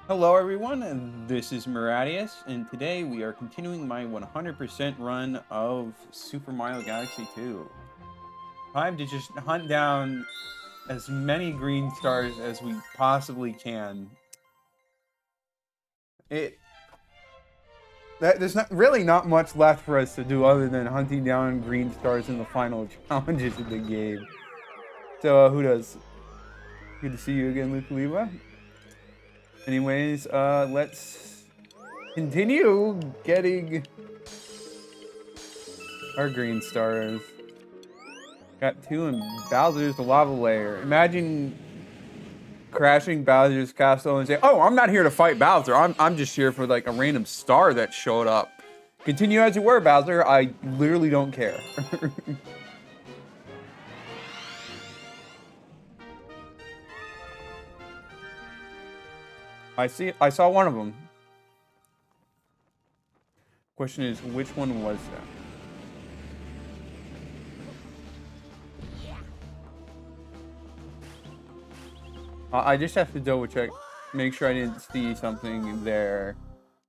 Hello everyone, and this is Miradius, and today we are continuing my 100% run of Super Mario Galaxy 2. Time to just hunt down as many green stars as we possibly can. There's really not much left for us to do other than hunting down green stars in the final challenges of the game. So, who does? Good to see you again, Luke Leva. Anyways, let's continue getting our green stars. Got 2 in Bowser's the Lava Lair. Imagine crashing Bowser's castle and say, "Oh, I'm not here to fight Bowser. I'm just here for like a random star that showed up. Continue as you were, Bowser. I literally don't care." I saw one of them. Question is, which one was that? I just have to double check, make sure I didn't see something there.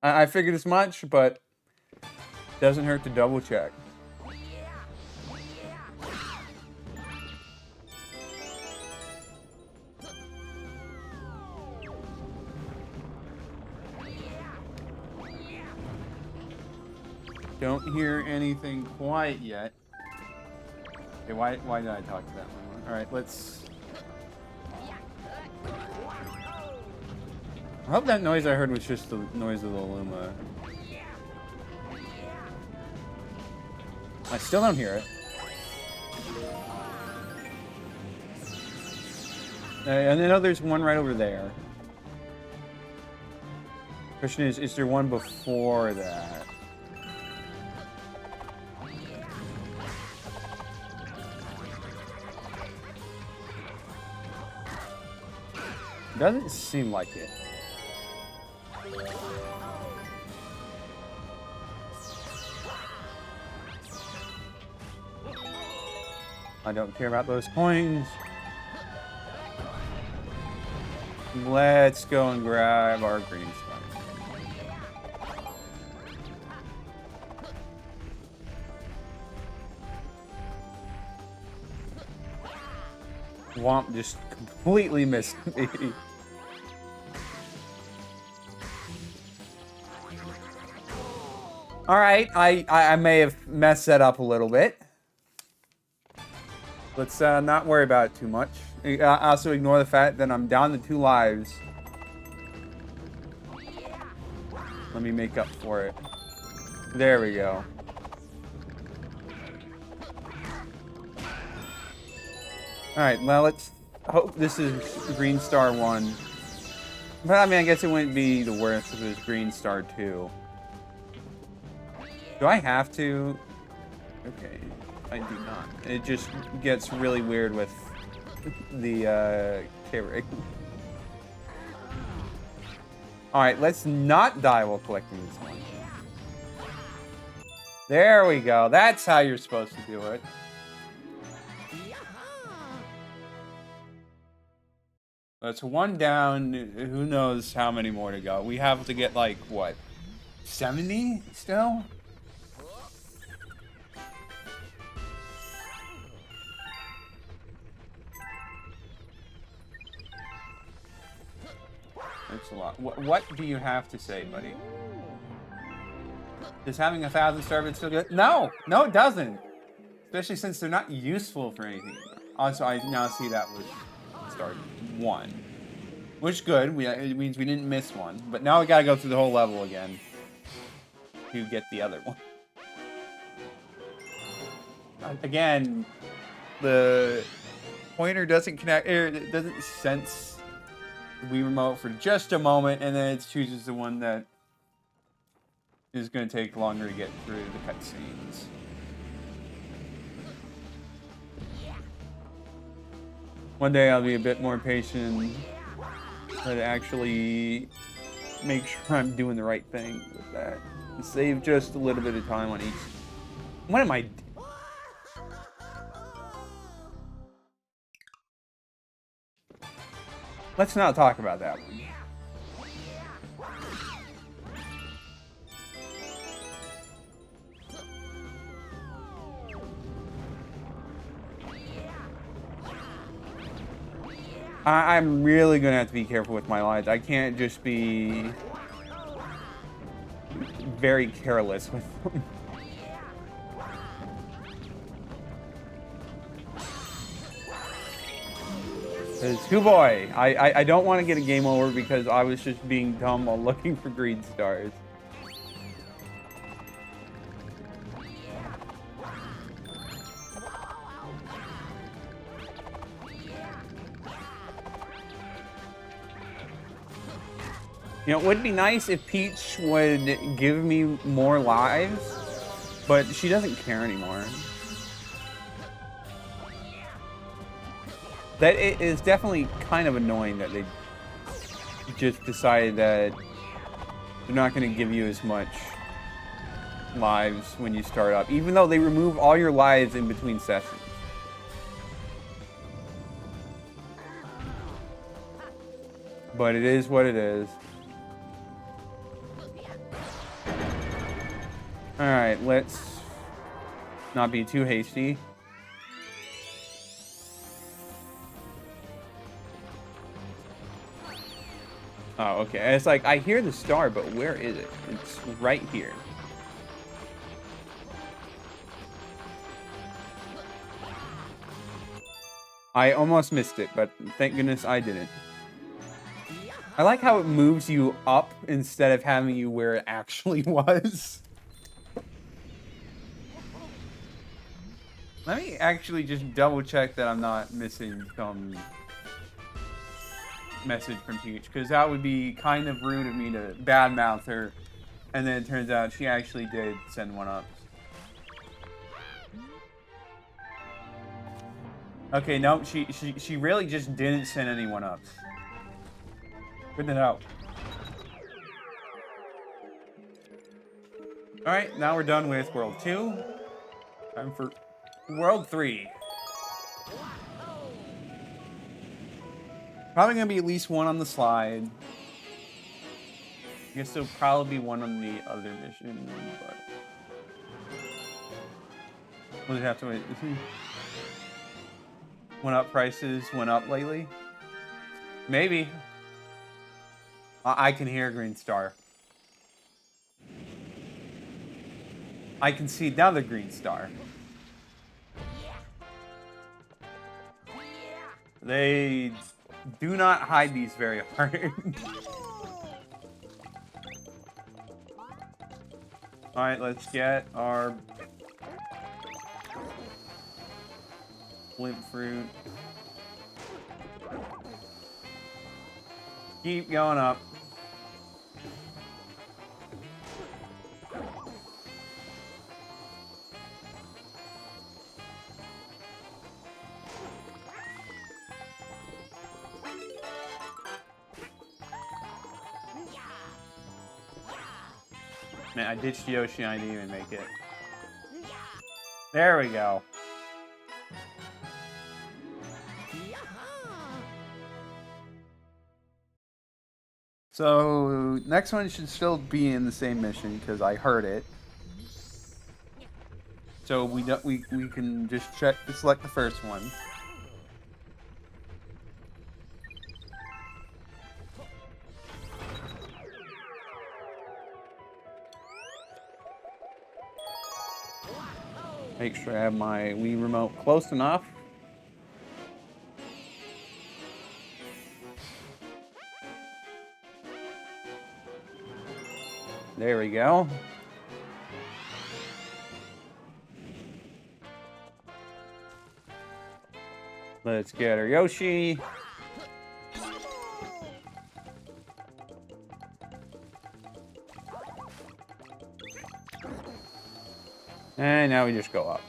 I figured as much, but doesn't hurt to double check. Don't hear anything quite yet. Okay, why did I talk to that one? All right, let's. I hope that noise I heard was just the noise of the Luma. I still don't hear it. And I know there's one right over there. Question is there one before that? Doesn't seem like it. I don't care about those coins. Let's go and grab our green stuff. Womp just completely missed me. All right, I may have messed that up a little bit. Let's not worry about it too much. I also ignore the fact that I'm down to 2 lives. Let me make up for it. There we go. Alright, well, let's hope this is Green Star 1. But I mean, I guess it wouldn't be the worst if it was Green Star 2. Do I have to? Okay, I do not. It just gets really weird with the K-rig. Alright, let's not die while collecting this one. There we go. That's how you're supposed to do it. That's 1 down. Who knows how many more to go. We have to get like, what, 70 still? That's a lot. What do you have to say, buddy? Does having 1,000 starbits feel good? No! No, it doesn't! Especially since they're not useful for anything. Also, I now see that was start 1. Which is good. It means we didn't miss one. But now we gotta go through the whole level again to get the other one. Again, the pointer doesn't connect, it doesn't sense the Wii Remote for just a moment, and then it chooses the one that is going to take longer to get through the cutscenes. One day I'll be a bit more patient and try to actually make sure I'm doing the right thing with that. And save just a little bit of time on each. What am I doing? Let's not talk about that one. I'm really gonna have to be careful with my lines. I can't just be very careless with them. Because, hoo boy, I don't want to get a game over because I was just being dumb while looking for green stars. You know, it would be nice if Peach would give me more lives, but she doesn't care anymore. That it is definitely kind of annoying that they just decided that they're not going to give you as much lives when you start up, even though they remove all your lives in between sessions. But it is what it is. Alright, let's not be too hasty. Oh, okay. It's like, I hear the star, but where is it? It's right here. I almost missed it, but thank goodness I didn't. I like how it moves you up instead of having you where it actually was. Let me actually just double check that I'm not missing some message from Peach, because that would be kind of rude of me to badmouth her, and then it turns out she actually did send one up. Okay, no, she really just didn't send any one ups. Good to know. Alright, now we're done with World 2. Time for World 3. Probably gonna be at least one on the slide. I guess there'll probably be one on the other mission, but we'll just have to wait. Went up prices, went up lately? Maybe. I can hear a green star. I can see another green star. They do not hide these very hard. Alright, let's get our blimp fruit. Keep going up. Man, I ditched Yoshi, I didn't even make it. There we go. So, next one should still be in the same mission, because I heard it. So, we can just check to select the first one. Make sure I have my Wii remote close enough. There we go. Let's get our Yoshi. And now we just go up.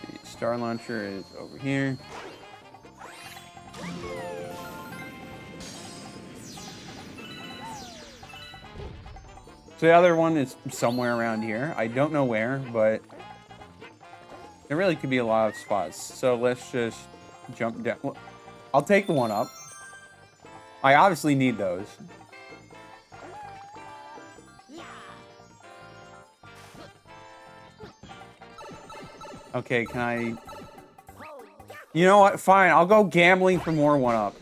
The star launcher is over here. So the other one is somewhere around here. I don't know where, but there really could be a lot of spots. So let's just jump down. I'll take the one up. I obviously need those. Okay, can I... You know what? Fine, I'll go gambling for more 1-up.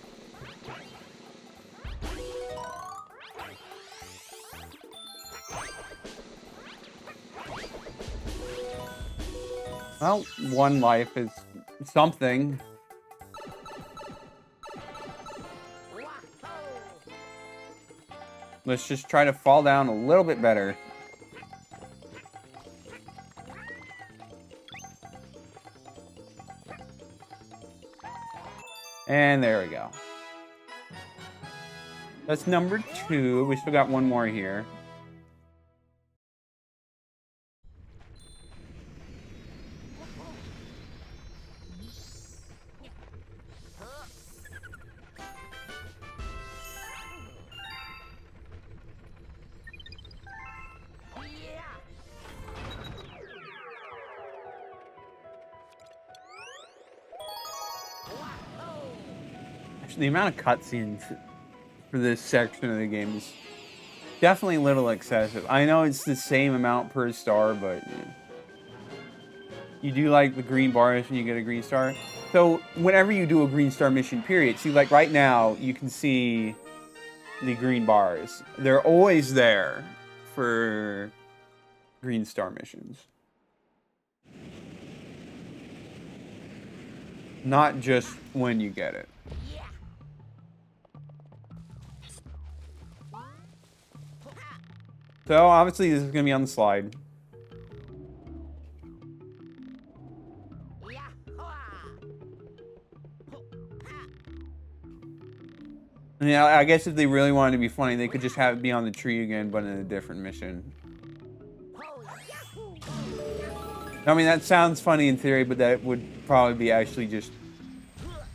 Well, 1 life is something. Let's just try to fall down a little bit better. And there we go. That's number 2. We still got 1 more here. The amount of cutscenes for this section of the game is definitely a little excessive. I know it's the same amount per star, but you do like the green bars when you get a green star. So whenever you do a green star mission, period, see, like right now, you can see the green bars. They're always there for green star missions. Not just when you get it. So, obviously, this is going to be on the slide. Yeah, I guess if they really wanted to be funny, they could just have it be on the tree again, but in a different mission. I mean, that sounds funny in theory, but that would probably be actually just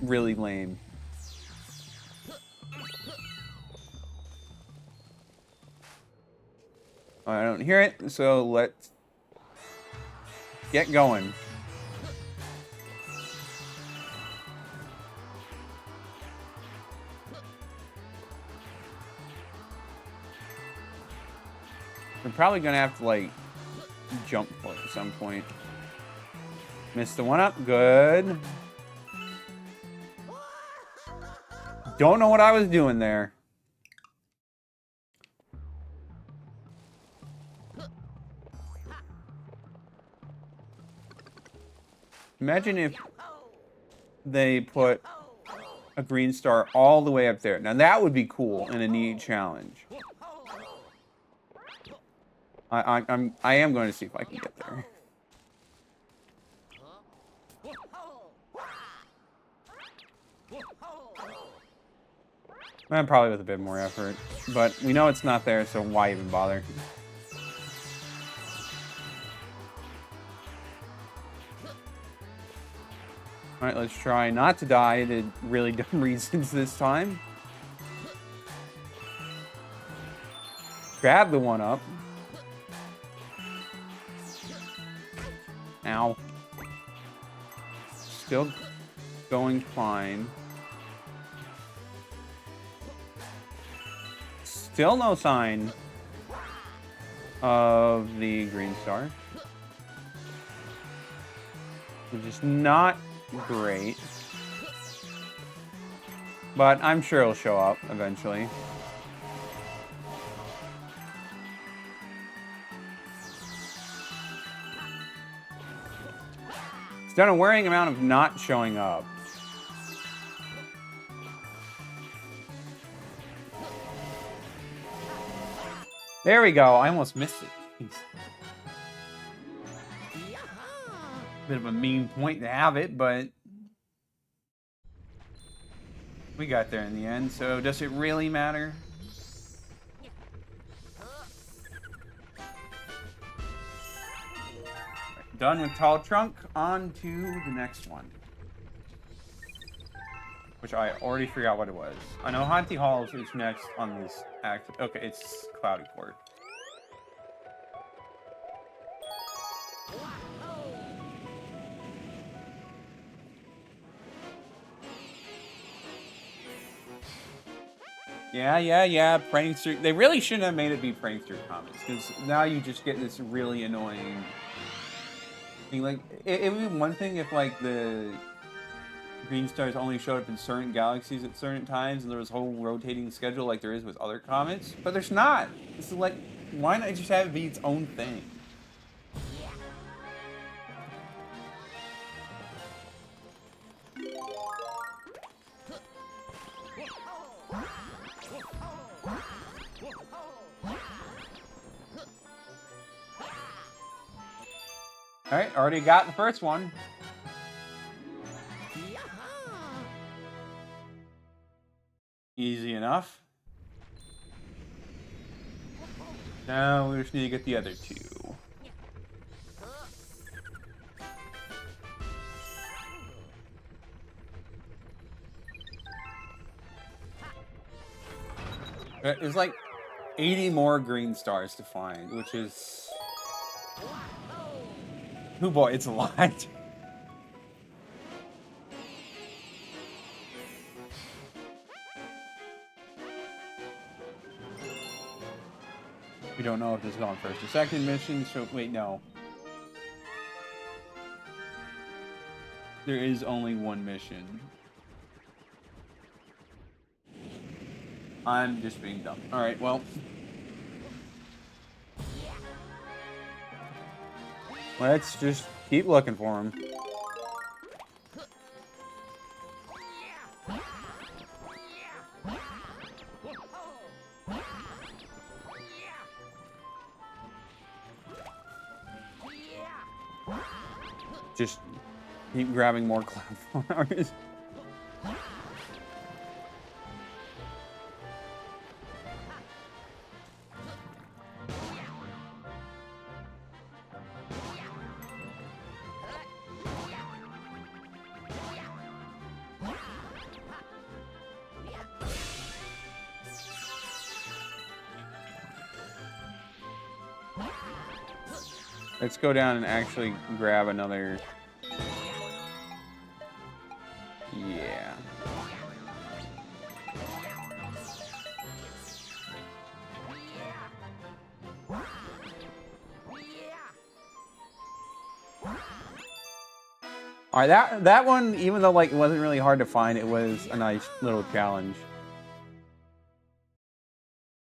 really lame. I don't hear it, so let's get going. We're probably gonna have to, like, jump for it at some point. Missed the 1-up, good. Don't know what I was doing there. Imagine if they put a green star all the way up there. Now that would be cool and a neat challenge. I am going to see if I can get there. And probably with a bit more effort, but we know it's not there, so why even bother? All right, let's try not to die the really dumb reasons this time. Grab the 1-up. Ow. Still going fine. Still no sign of the green star. Which is not great. But I'm sure it'll show up eventually. It's done a worrying amount of not showing up. There we go. I almost missed it. Jeez. Bit of a mean point to have it, but we got there in the end, so does it really matter? Right, done with Tall Trunk, on to the next one. Which I already forgot what it was. I know Haunty Halls is next on this act. Okay, it's Cloudy Court. Yeah. Prankster. They really shouldn't have made it be prankster comments, because now you just get this really annoying thing. Like, it would be one thing if, like, the green stars only showed up in certain galaxies at certain times, and there was a whole rotating schedule like there is with other comets. But there's not. This is like, why not just have it be its own thing? All right, already got the first one. Easy enough. Now we just need to get the other two. There's like 80 more green stars to find, which is... Oh boy, it's a lot. We don't know if this is on first or second mission, so wait, no. There is only one mission. I'm just being dumb. Alright, well. Let's just keep looking for him. Just keep grabbing more cloud flowers. Let's go down and actually grab another. Yeah. All right, that one, even though like it wasn't really hard to find, it was a nice little challenge.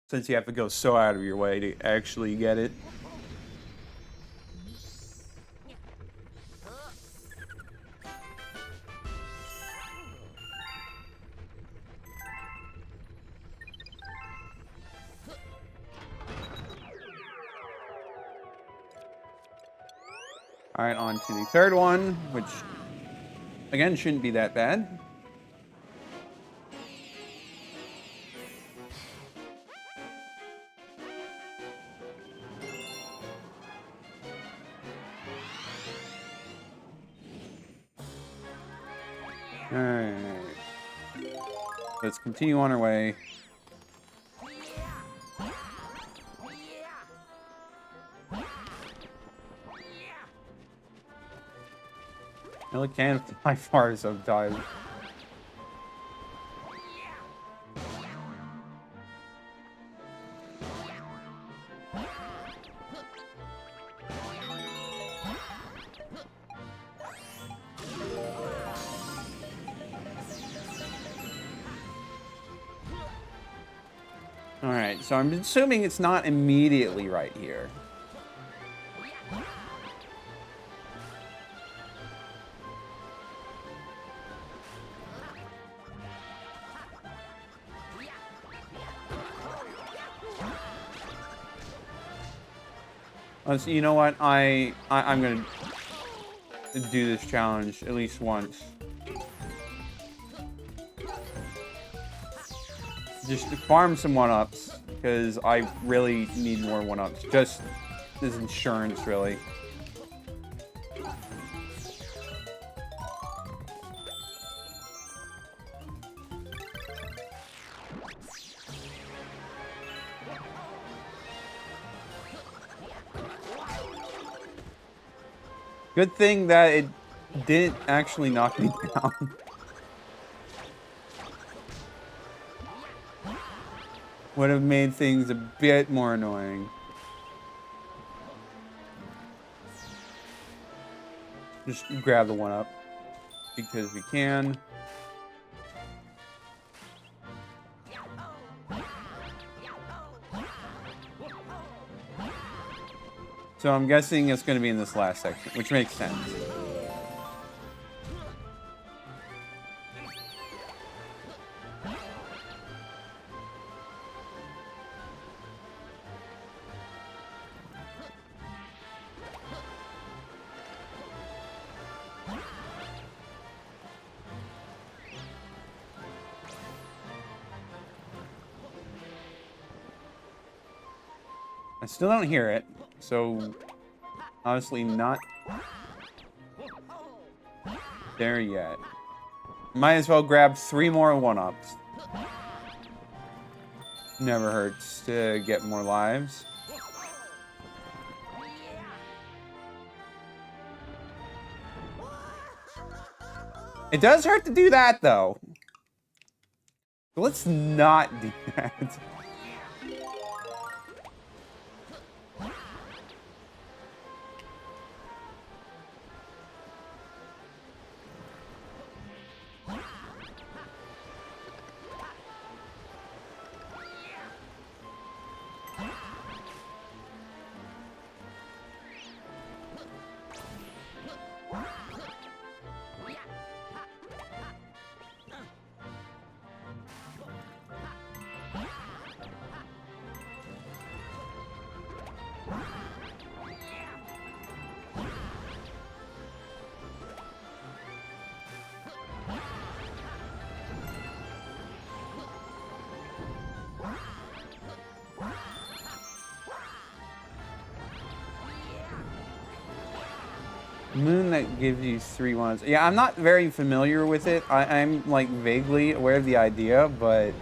Since you have to go so out of your way to actually get it. All right, on to the third one, which, again, shouldn't be that bad. All right. Let's continue on our way. I really can't fly far sometimes. All right, so I'm assuming it's not immediately right here. So you know what? I'm gonna do this challenge at least once. Just to farm some one-ups, because I really need more one-ups. Just as insurance, really. Good thing that it didn't actually knock me down. would have made things a bit more annoying. Just grab the one up because we can. So I'm guessing it's going to be in this last section, which makes sense. I still don't hear it, so honestly not there yet. Might as well grab 3 more 1-ups. Never hurts to get more lives. It does hurt to do that, though. Let's not do that. Moon that gives you 3 ones. Yeah, I'm not very familiar with it. I'm like vaguely aware of the idea, but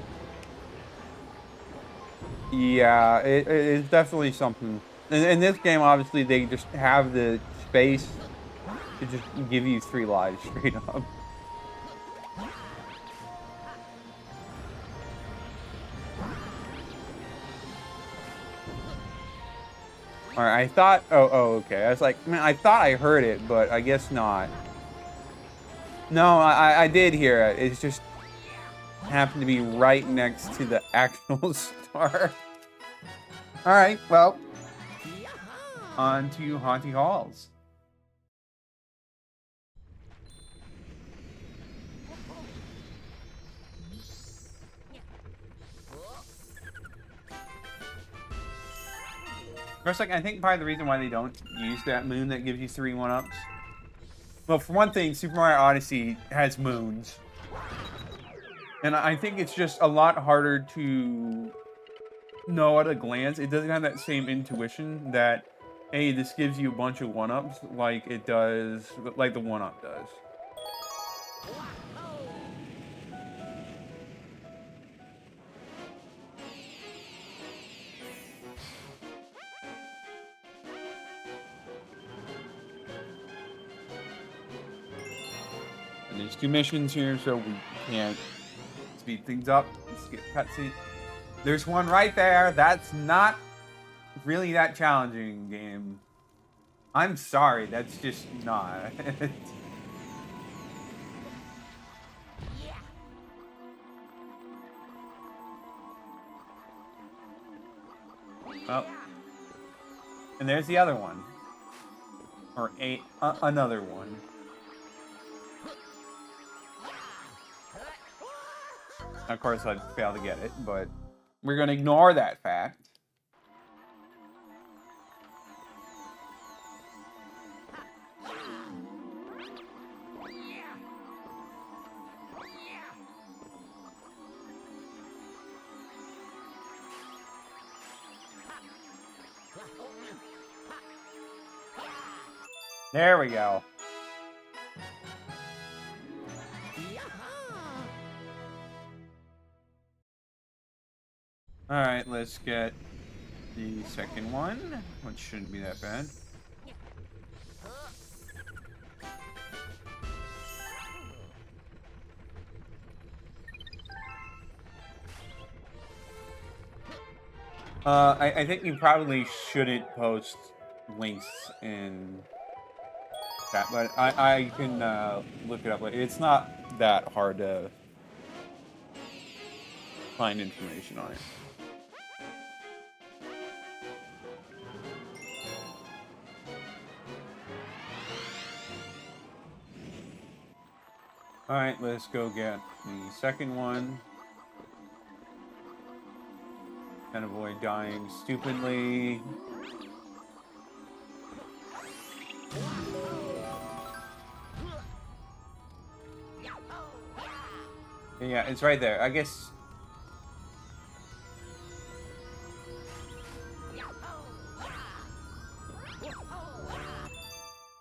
yeah, it's definitely something. In this game, obviously, they just have the space to just give you 3 lives straight up. All right, I thought. Oh, okay. I was like, man, I thought I heard it, but I guess not. No, I did hear it. It's just happened to be right next to the actual star. All right, well, on to Haunty Halls. First, like, I think probably the reason why they don't use that moon that gives you 3 1-ups. Well, for one thing, Super Mario Odyssey has moons. And I think it's just a lot harder to know at a glance. It doesn't have that same intuition that, hey, this gives you a bunch of 1-ups like it does, like the 1-up does. And there's 2 missions here, so we can't speed things up. Let's get cutscene. There's one right there. That's not really that challenging game. I'm sorry, that's just not. Oh. And there's the other one. Or another one. Of course, I'd fail to get it, but we're going to ignore that fact. There we go. All right, let's get the second one, which shouldn't be that bad. I think you probably shouldn't post links in that, but I can look it up. It's not that hard to find information on it. All right, let's go get the second one and avoid dying stupidly. Yeah, it's right there. I guess.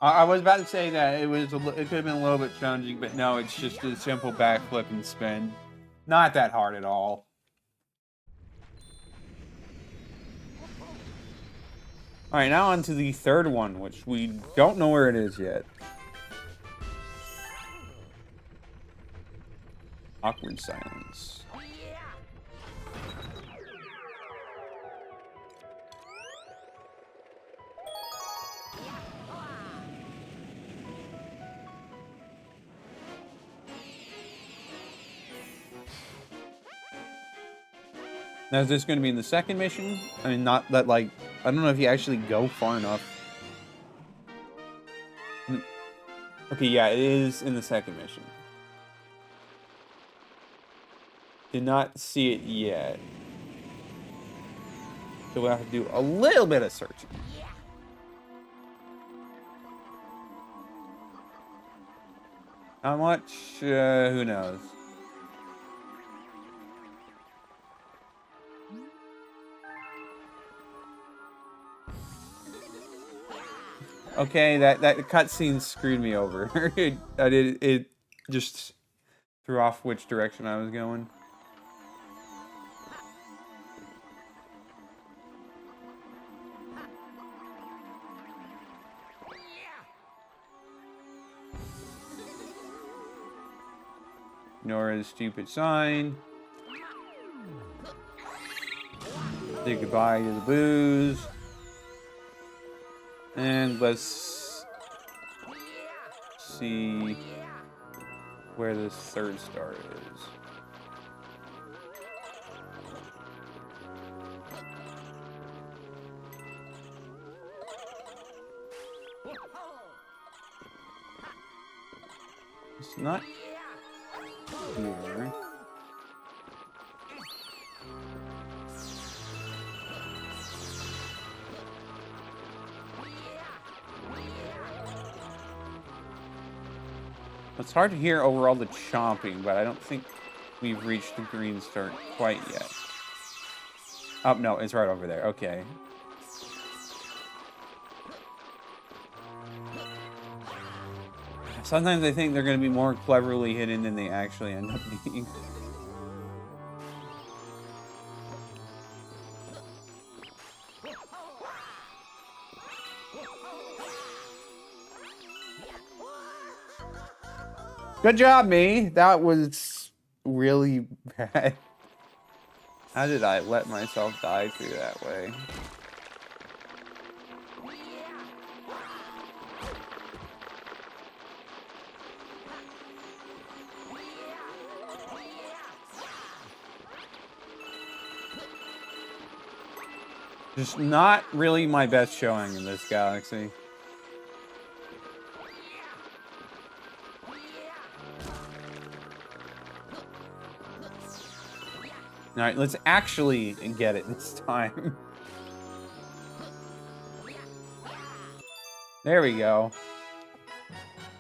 I was about to say that it could have been a little bit challenging, but no, it's just a simple backflip and spin. Not that hard at all. All right, now on to the third one, which we don't know where it is yet. Awkward silence. Now, is this going to be in the second mission? I mean, not that, like, I don't know if you actually go far enough. Okay, yeah, it is in the second mission. Did not see it yet. So we'll have to do a little bit of searching. How much? Who knows? Okay, that cutscene screwed me over. it just threw off which direction I was going. Ignore his stupid sign. Say goodbye to the booze. And let's see where this third star is. It's not here. It's hard to hear over all the chomping, but I don't think we've reached the green star quite yet. Oh, no, it's right over there. Okay. Sometimes I think they're going to be more cleverly hidden than they actually end up being. Good job, me. That was really bad. How did I let myself die through that way? Just not really my best showing in this galaxy. All right, let's actually get it this time. There we go.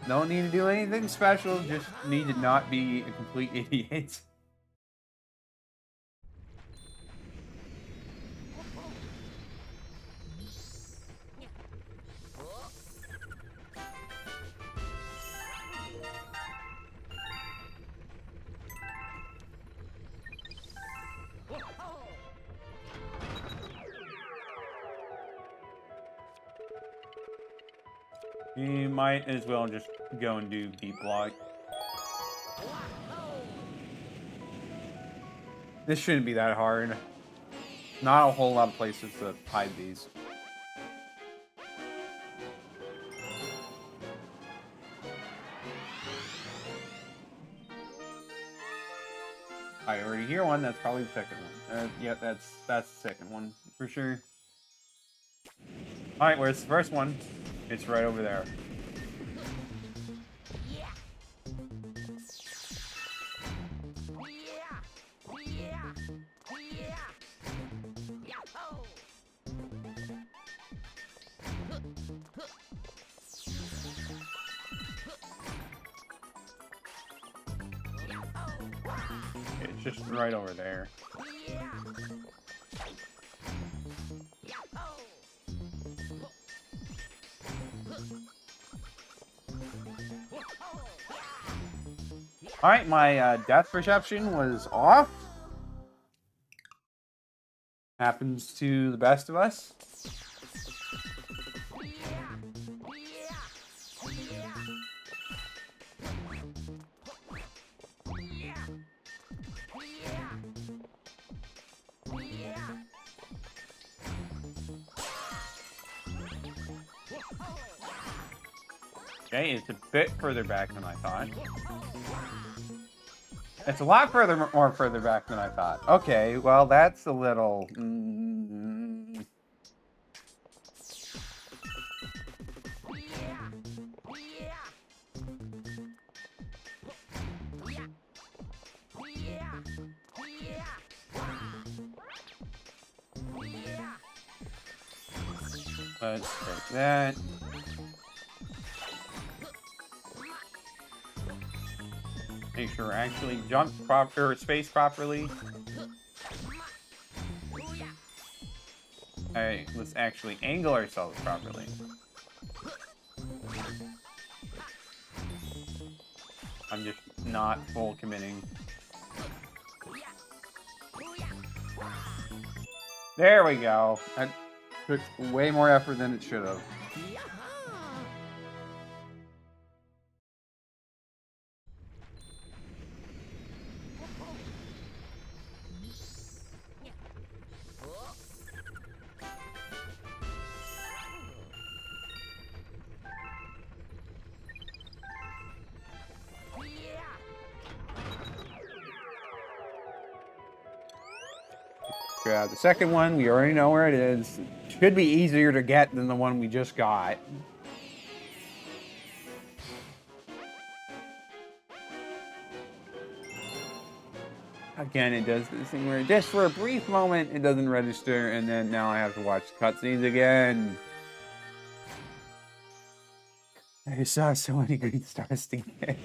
Don't need to do anything special, just need to not be a complete idiot. You might as well just go and do deep block. This shouldn't be that hard. Not a whole lot of places to hide these. I already hear one. That's probably the second one. Yeah, that's the second one for sure. All right, where's the first one? It's right over there. It's just right over there. Alright, my depth perception was off. Happens to the best of us. Okay, it's a bit further back than I thought. It's a lot more further back than I thought. Okay, well, that's a little... Let's take that. Make sure we're actually space properly. Alright, let's actually angle ourselves properly. I'm just not full committing. There we go. That took way more effort than it should have. Grab the second one. We already know where it is. It should be easier to get than the one we just got. Again, it does this thing where just for a brief moment it doesn't register, and then now I have to watch the cutscenes again. I saw so many green stars to get.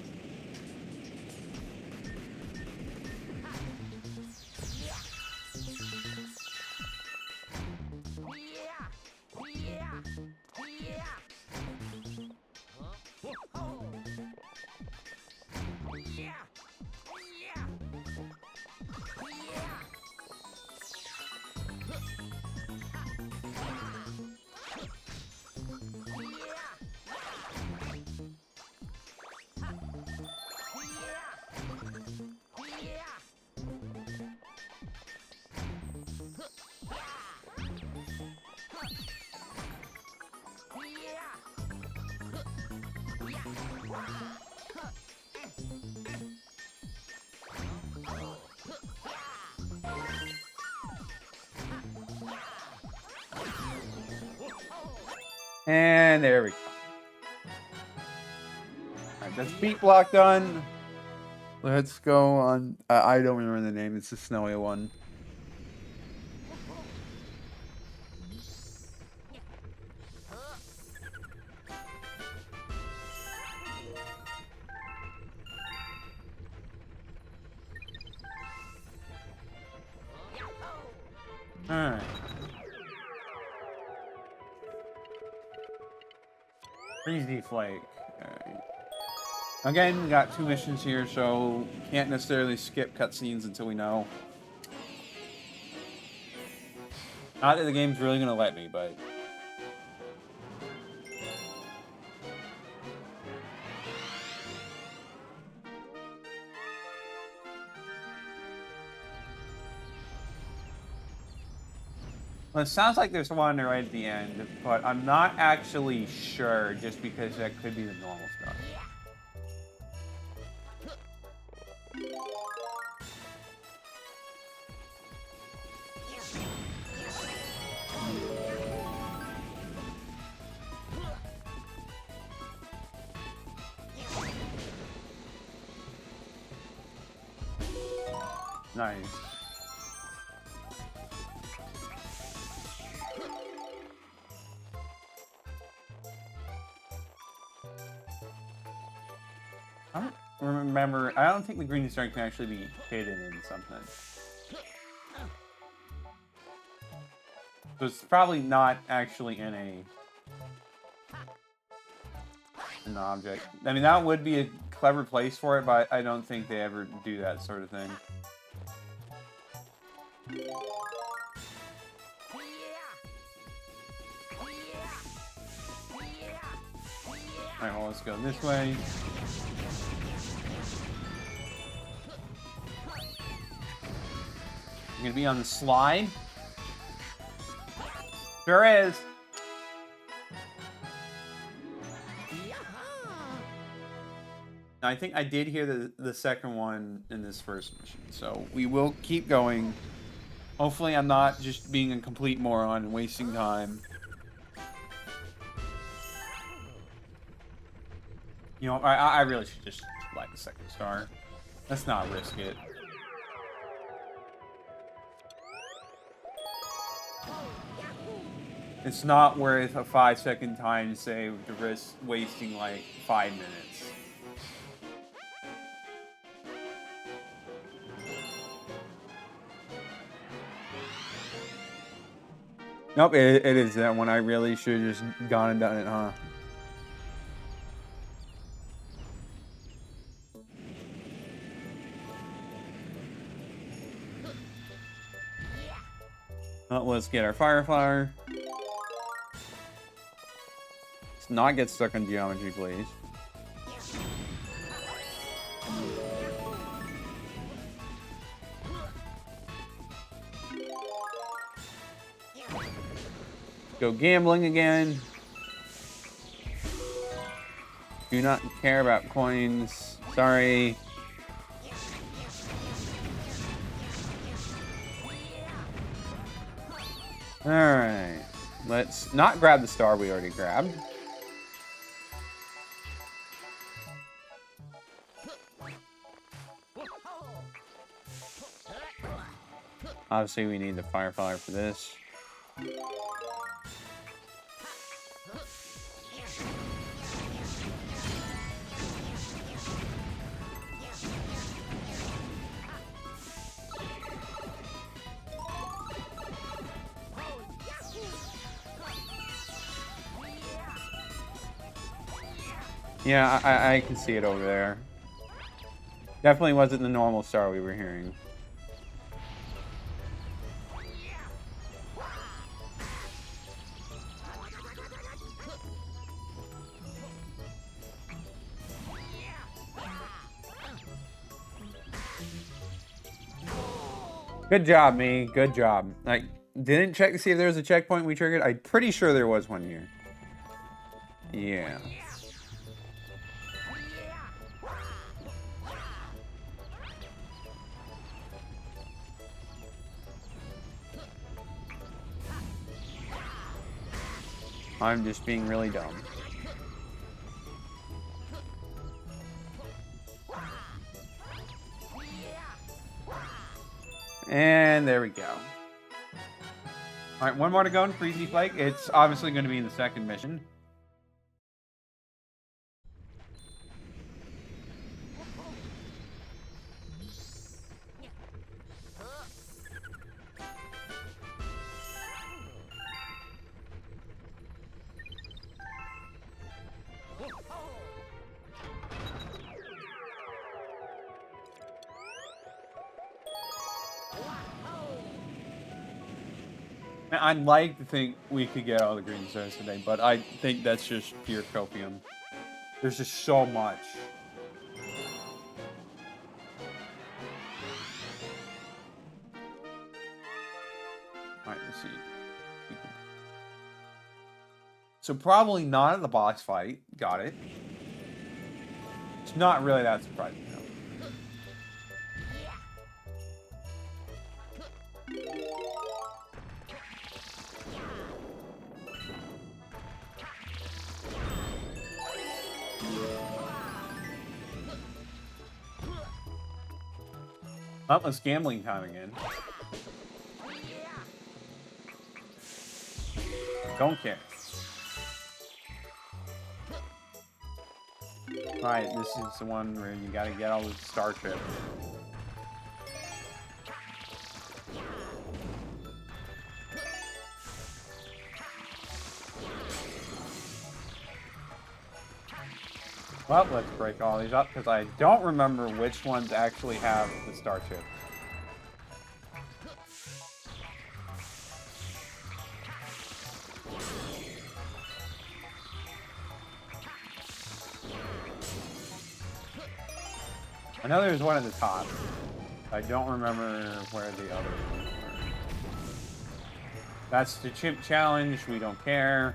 And there we go. Alright, that's beat block done. Let's go on. I don't remember the name. It's the snowy one. Alright. Freezy Flake. Alright. Again, we got 2 missions here, so can't necessarily skip cutscenes until we know. Not that the game's really gonna let me, but... Well, it sounds like there's one right at the end, but I'm not actually sure just because that could be the normal stuff. Nice. I don't remember. I don't think the green star can actually be hidden in something. So it's probably not actually in an object. I mean, that would be a clever place for it, but I don't think they ever do that sort of thing. Alright, well, let's go this way. I'm gonna be on the slide. Sure is. I think I did hear the second one in this first mission, so we will keep going. Hopefully I'm not just being a complete moron and wasting time. You know, I really should just like the second star. Let's not risk it. It's not worth a 5-second time save to risk wasting like 5 minutes. Nope, it is that one. I really should have just gone and done it, huh? Well, let's get our fire flower. Let's not get stuck on geometry, please. Go gambling again. Do not care about coins. Sorry. Alright. Let's not grab the star we already grabbed. Obviously, we need the fire flower for this. Yeah, I can see it over there. Definitely wasn't the normal star we were hearing. Good job, me. Good job. I didn't check to see if there was a checkpoint we triggered. I'm pretty sure there was one here. Yeah. I'm just being really dumb. And there we go. All right, one more to go in Freezy Flake. It's obviously going to be in the second mission. I'd like to think we could get all the green stars today, but I think that's just pure copium. There's just so much. Alright, let's see. So probably not at the boss fight. Got it. It's not really that surprising, though. Oh, it's gambling time again. Don't care. Alright, this is the one where you gotta get all the starships. Well, let's break all these up, because I don't remember which ones actually have the starship. I know there's one at the top. I don't remember where the other ones were. That's the chimp challenge. We don't care.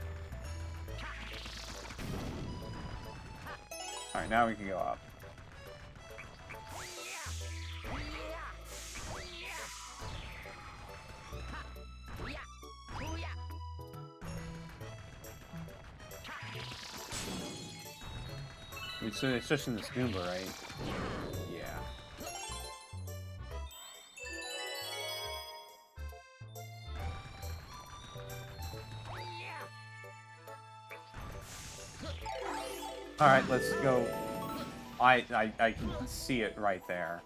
Alright, now we can go up. It's just in the scuba, right? Yeah. All right, let's go. I can see it right there.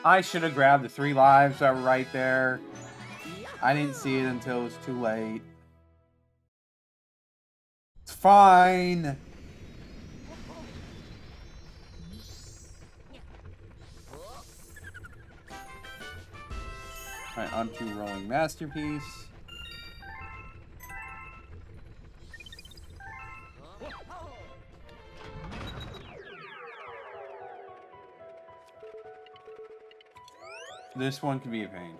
I should have grabbed the 3 lives that were right there. I didn't see it until it was too late. It's fine. Alright, onto Rolling Masterpiece. This one could be a pain.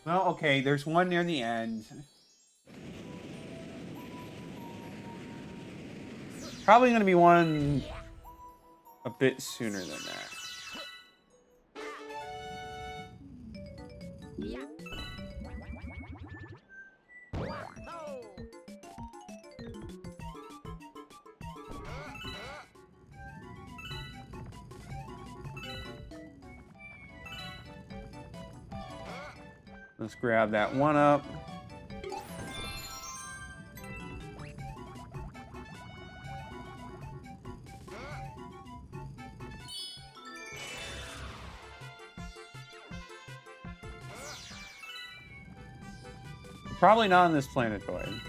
Well, okay, there's one near the end. Probably going to be one a bit sooner than that. Let's grab that one up. Probably not on this planetoid.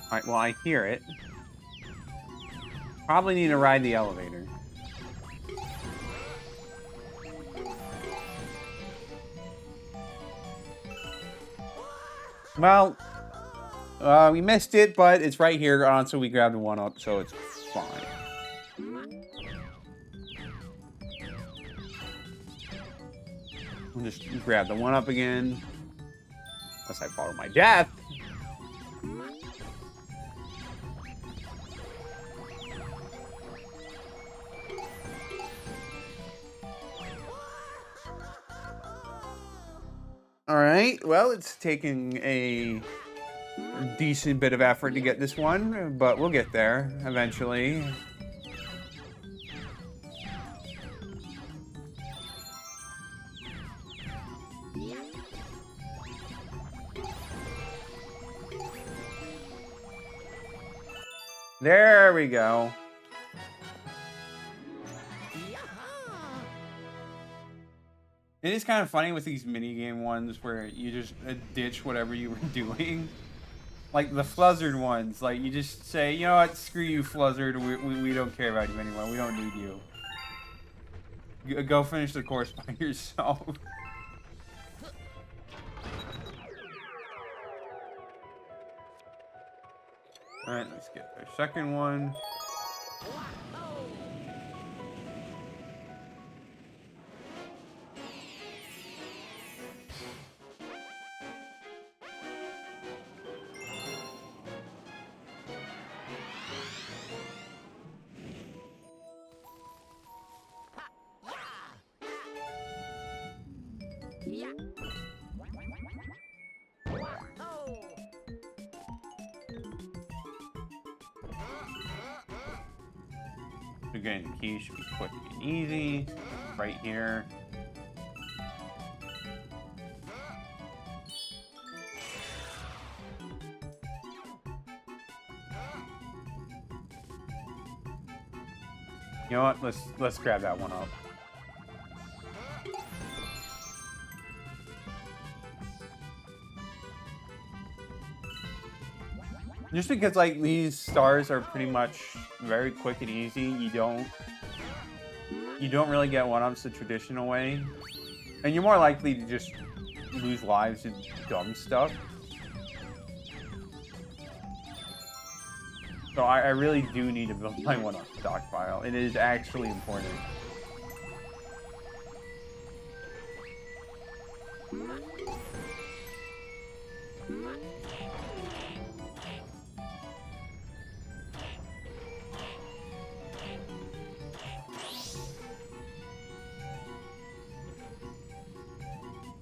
Alright, well, I hear it. Probably need to ride the elevator. Well, we missed it, but it's right here on, so we grabbed the one up, so it's fine. We'll just grab the one up again. Unless I follow my death. Alright, well, it's taking a decent bit of effort to get this one, but we'll get there eventually. There we go. It is kind of funny with these minigame ones where you just ditch whatever you were doing. Like the Fluzzard ones, like you just say, you know what, screw you, Fluzzard, we don't care about you anymore, we don't need you. Go finish the course by yourself. Alright, let's get our second one. So getting the key should be quick and easy. Right here. You know what? Let's grab that one up. Just because like these stars are pretty much very quick and easy, you don't really get one-ups the traditional way, and you're more likely to just lose lives and dumb stuff. So I really do need to build my one-up stockpile. It is actually important.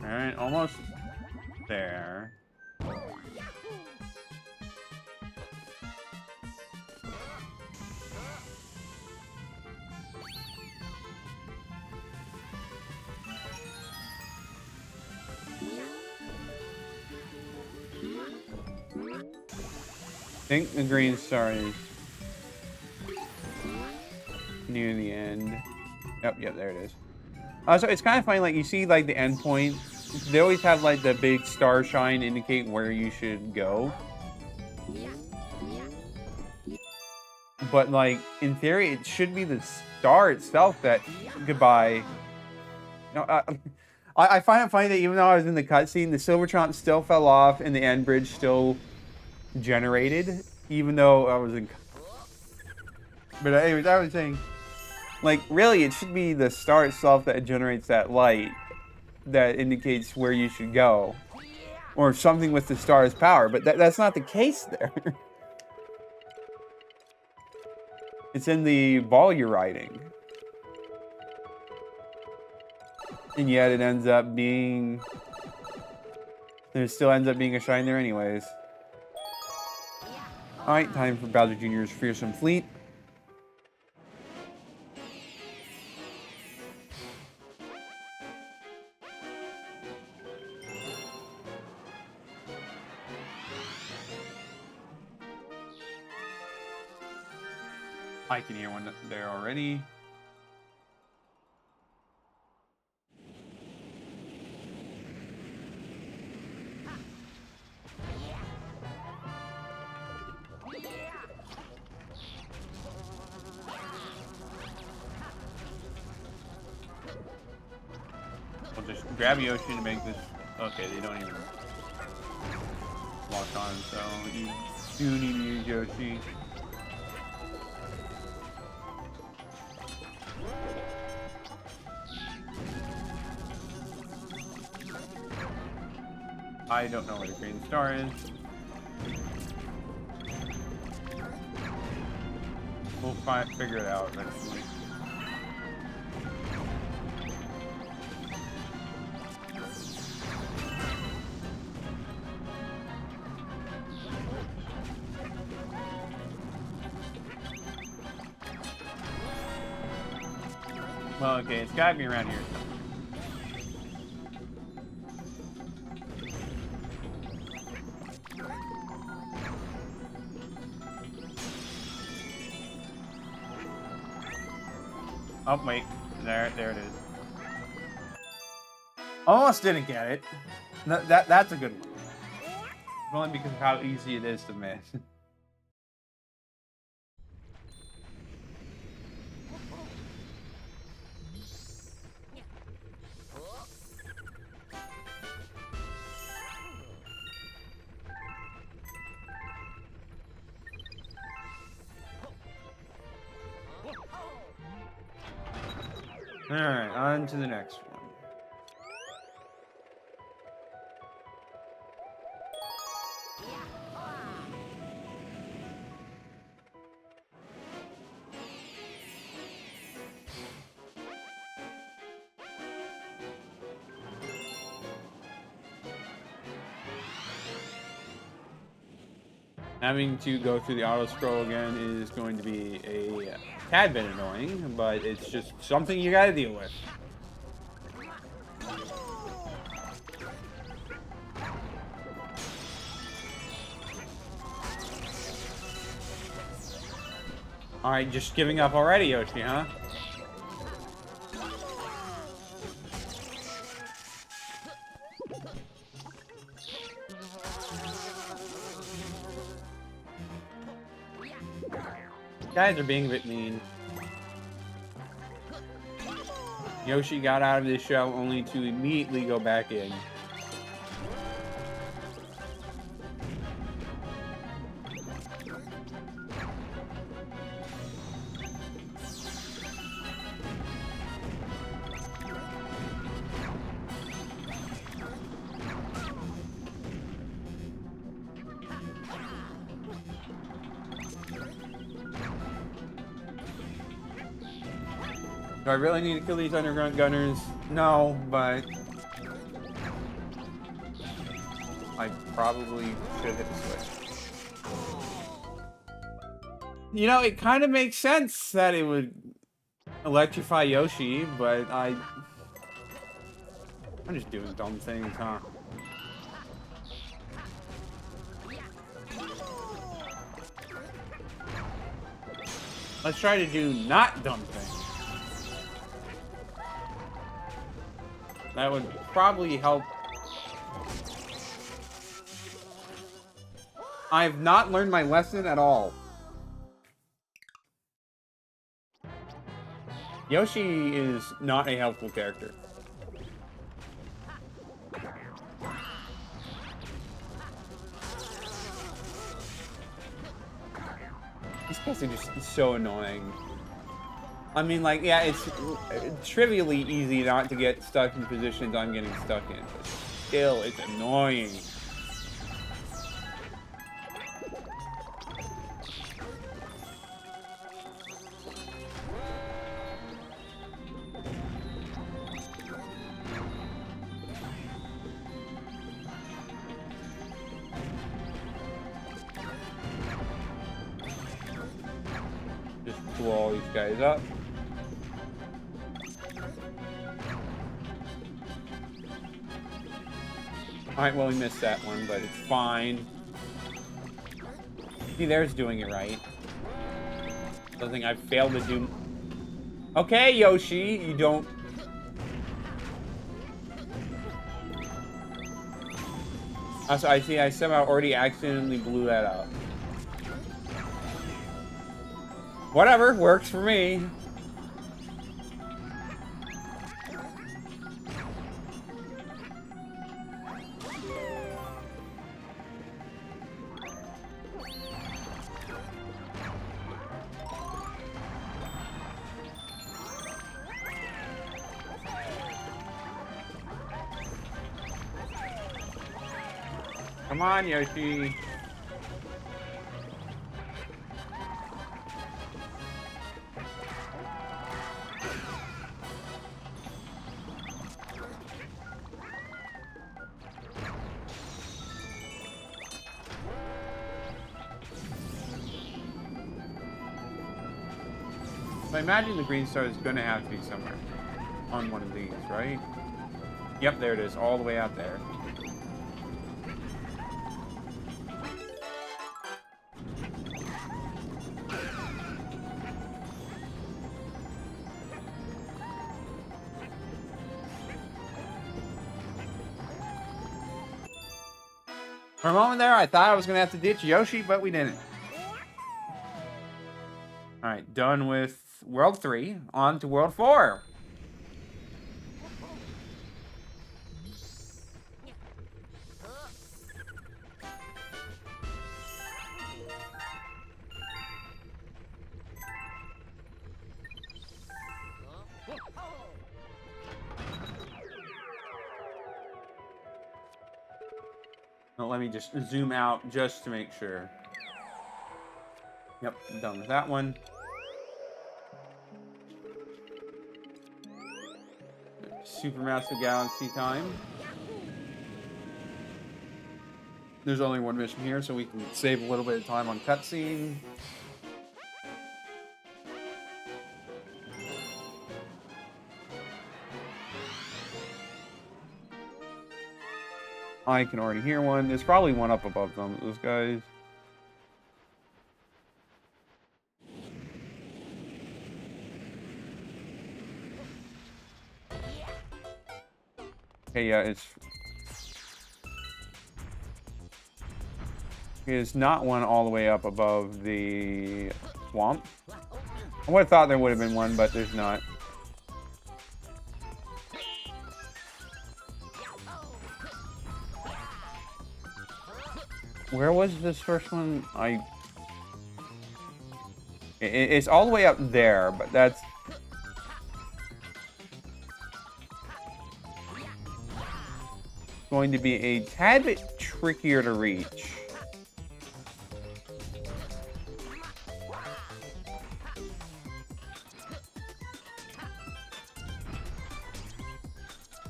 Alright, almost there. I think the green star is near the end. Yep, there it is. So it's kind of funny, like you see like the end point. They always have like the big Starshine indicate where you should go. But like in theory, it should be the star itself that goodbye. No, I find it funny that even though I was in the cutscene, the Silver Chomp still fell off and the end bridge still generated, even though I was in. But anyways, I was saying, like, really, it should be the star itself that generates that light that indicates where you should go, or something with the star's power. But that's not the case there. It's in the ball you're riding. And yet it ends up being... There still ends up being a shine there anyways. Alright, time for Bowser Jr.'s Fearsome Fleet. I can hear one there already. We'll just grab Yoshi to make this. Okay, they don't even lock on, so you do need to use Yoshi. I don't know where the green star is. We'll figure it out eventually. Well, okay, it's gotta be around here. Oh, wait. There it is. Almost didn't get it. No, that's a good one. Only because of how easy it is to miss. Alright, on to the next one. Having to go through the auto scroll again is going to be a tad bit annoying, but it's just something you gotta deal with. Alright, just giving up already, Yoshi, huh? Guys are being a bit mean. Yoshi got out of this shell only to immediately go back in. Do I really need to kill these underground gunners? No, but I probably should hit the switch. You know, it kind of makes sense that it would electrify Yoshi, but I'm just doing dumb things, huh? Let's try to do not dumb things. That would probably help. I have not learned my lesson at all. Yoshi is not a helpful character. These guys are just so annoying. I mean, like, yeah, it's trivially easy not to get stuck in positions I'm getting stuck in, but still, it's annoying. Just blow all these guys up. Alright, well, we missed that one, but it's fine. See, there's doing it right. Something I've failed to do. Okay, Yoshi, you don't... Also, I see I somehow already accidentally blew that up. Whatever, works for me. Come on, Yoshi. I imagine the green star is going to have to be somewhere on one of these, right? Yep, there it is, all the way out there. For a moment there, I thought I was going to have to ditch Yoshi, but we didn't. Alright, done with World 3. On to World 4. Well, let me just zoom out just to make sure. Yep, done with that one. Supermassive Galaxy time. There's only one mission here, so we can save a little bit of time on cutscene. I can already hear one. There's probably one up above them, those guys. Okay, yeah, it's not one all the way up above the swamp. I would have thought there would have been one, but there's not. Where was this first one? It's all the way up there, but that's going to be a tad bit trickier to reach.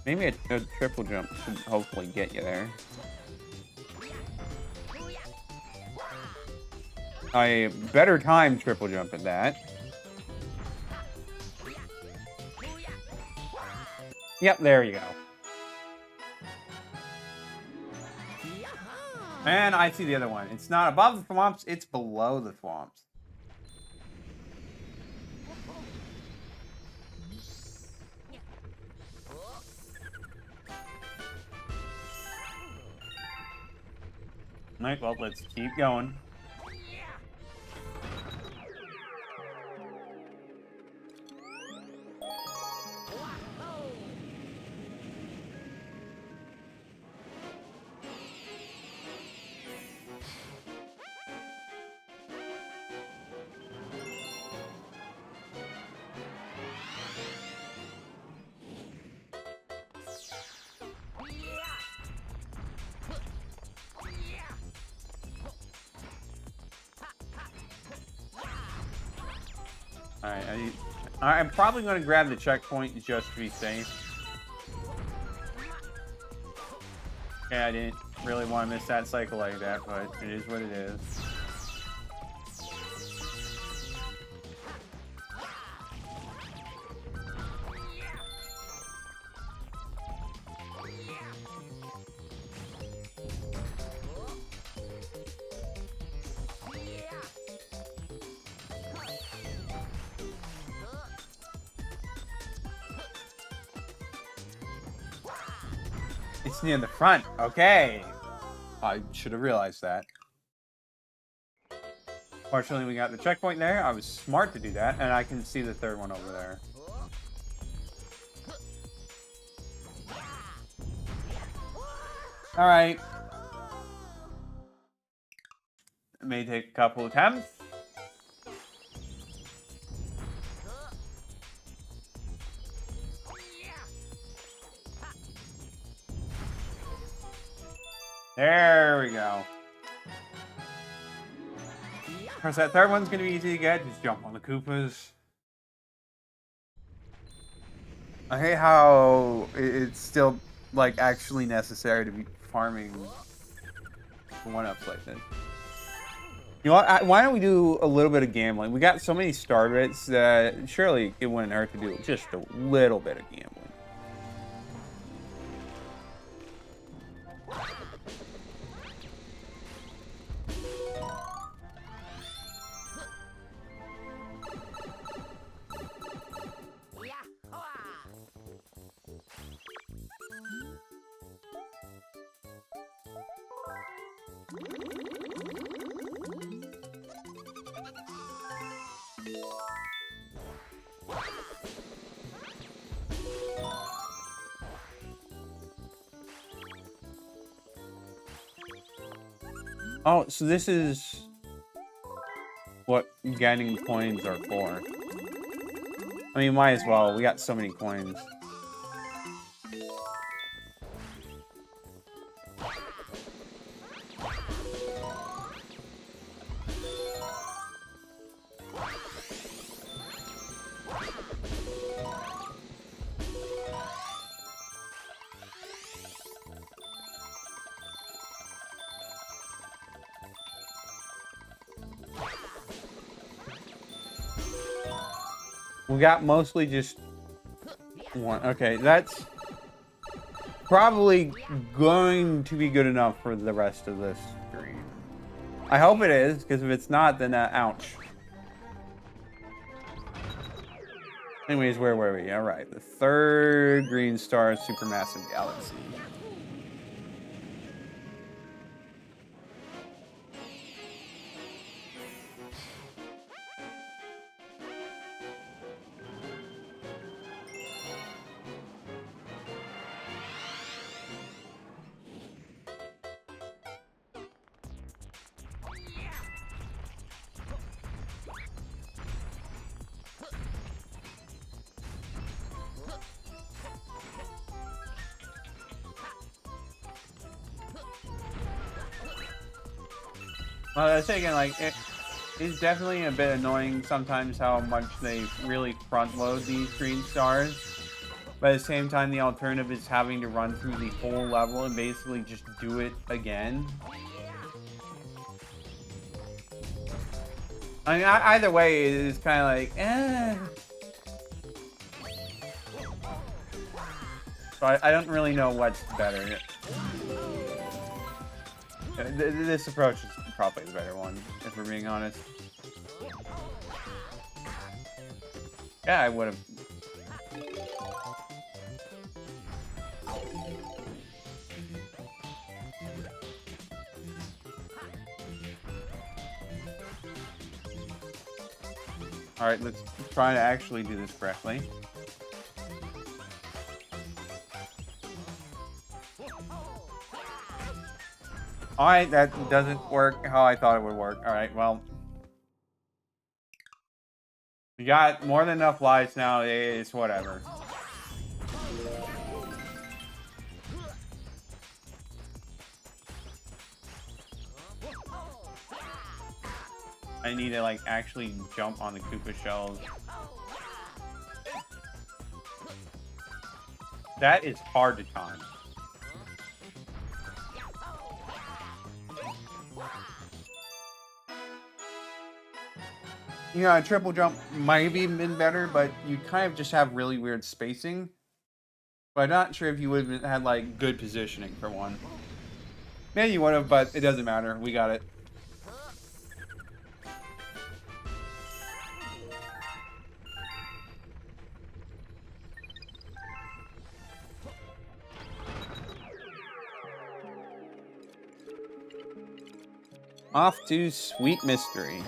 Maybe a triple jump should hopefully get you there. I better time triple jump at that. Yep, there you go. And I see the other one. It's not above the swamps, it's below the swamps. Alright, well, let's keep going. Alright, I'm probably going to grab the checkpoint just to be safe. Okay, I didn't really want to miss that cycle like that, but it is what it is. It's near the front. Okay. I should have realized that. Fortunately, we got the checkpoint there. I was smart to do that, and I can see the third one over there. All right. It may take a couple attempts. There we go. Of course, that third one's going to be easy to get. Just jump on the Koopas. I hate how it's still, like, actually necessary to be farming one-ups like this. You know what? Why don't we do a little bit of gambling? We got so many star bits that surely it wouldn't hurt to do just a little bit of gambling. Oh, so this is what getting coins are for. I mean, might as well. We got so many coins. We got mostly just one. Okay, that's probably going to be good enough for the rest of this stream. I hope it is, because if it's not, then ouch. Anyways, where were we? All right, the third green star supermassive galaxy. Well, I say again, like, it's definitely a bit annoying sometimes how much they really front load these green stars. But at the same time, the alternative is having to run through the whole level and basically just do it again. I mean, either way, it's kind of like, eh. So I don't really know what's better. This approach is probably the better one, if we're being honest. Yeah, I would have. Alright, let's try to actually do this correctly. Alright, that doesn't work how I thought it would work. Alright, well. We got more than enough lives now, it's whatever. I need to, like, actually jump on the Koopa shells. That is hard to time. You know, a triple jump might have even been better, but you kind of just have really weird spacing. But I'm not sure if you would have had, like, good positioning for one. Maybe you would have, but it doesn't matter. We got it. Off to Sweet Mystery.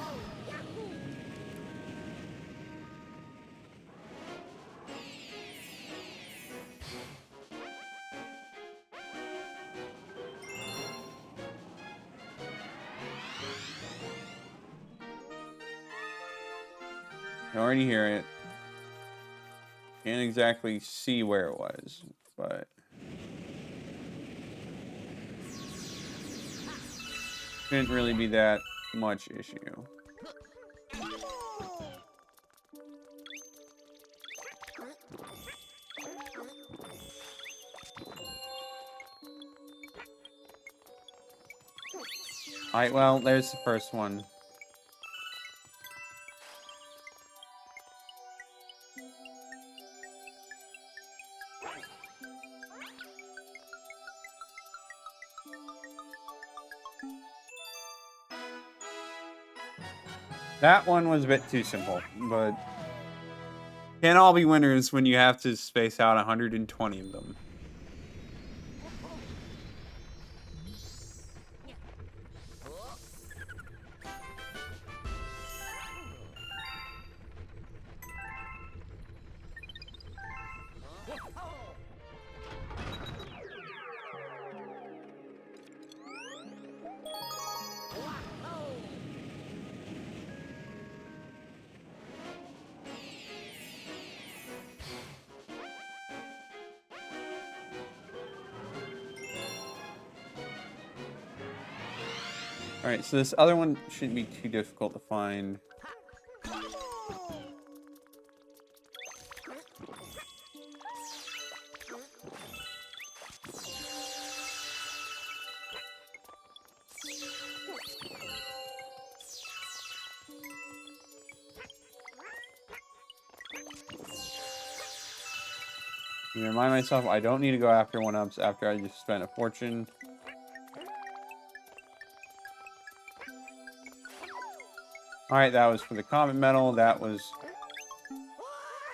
I already hear it. Can't exactly see where it was, but shouldn't really be that much issue. Alright, well, there's the first one. That one was a bit too simple, but can't all be winners when you have to space out 120 of them. Alright, so this other one shouldn't be too difficult to find. You remind myself I don't need to go after 1-ups after I just spent a fortune. Alright, that was for the comet medal. That was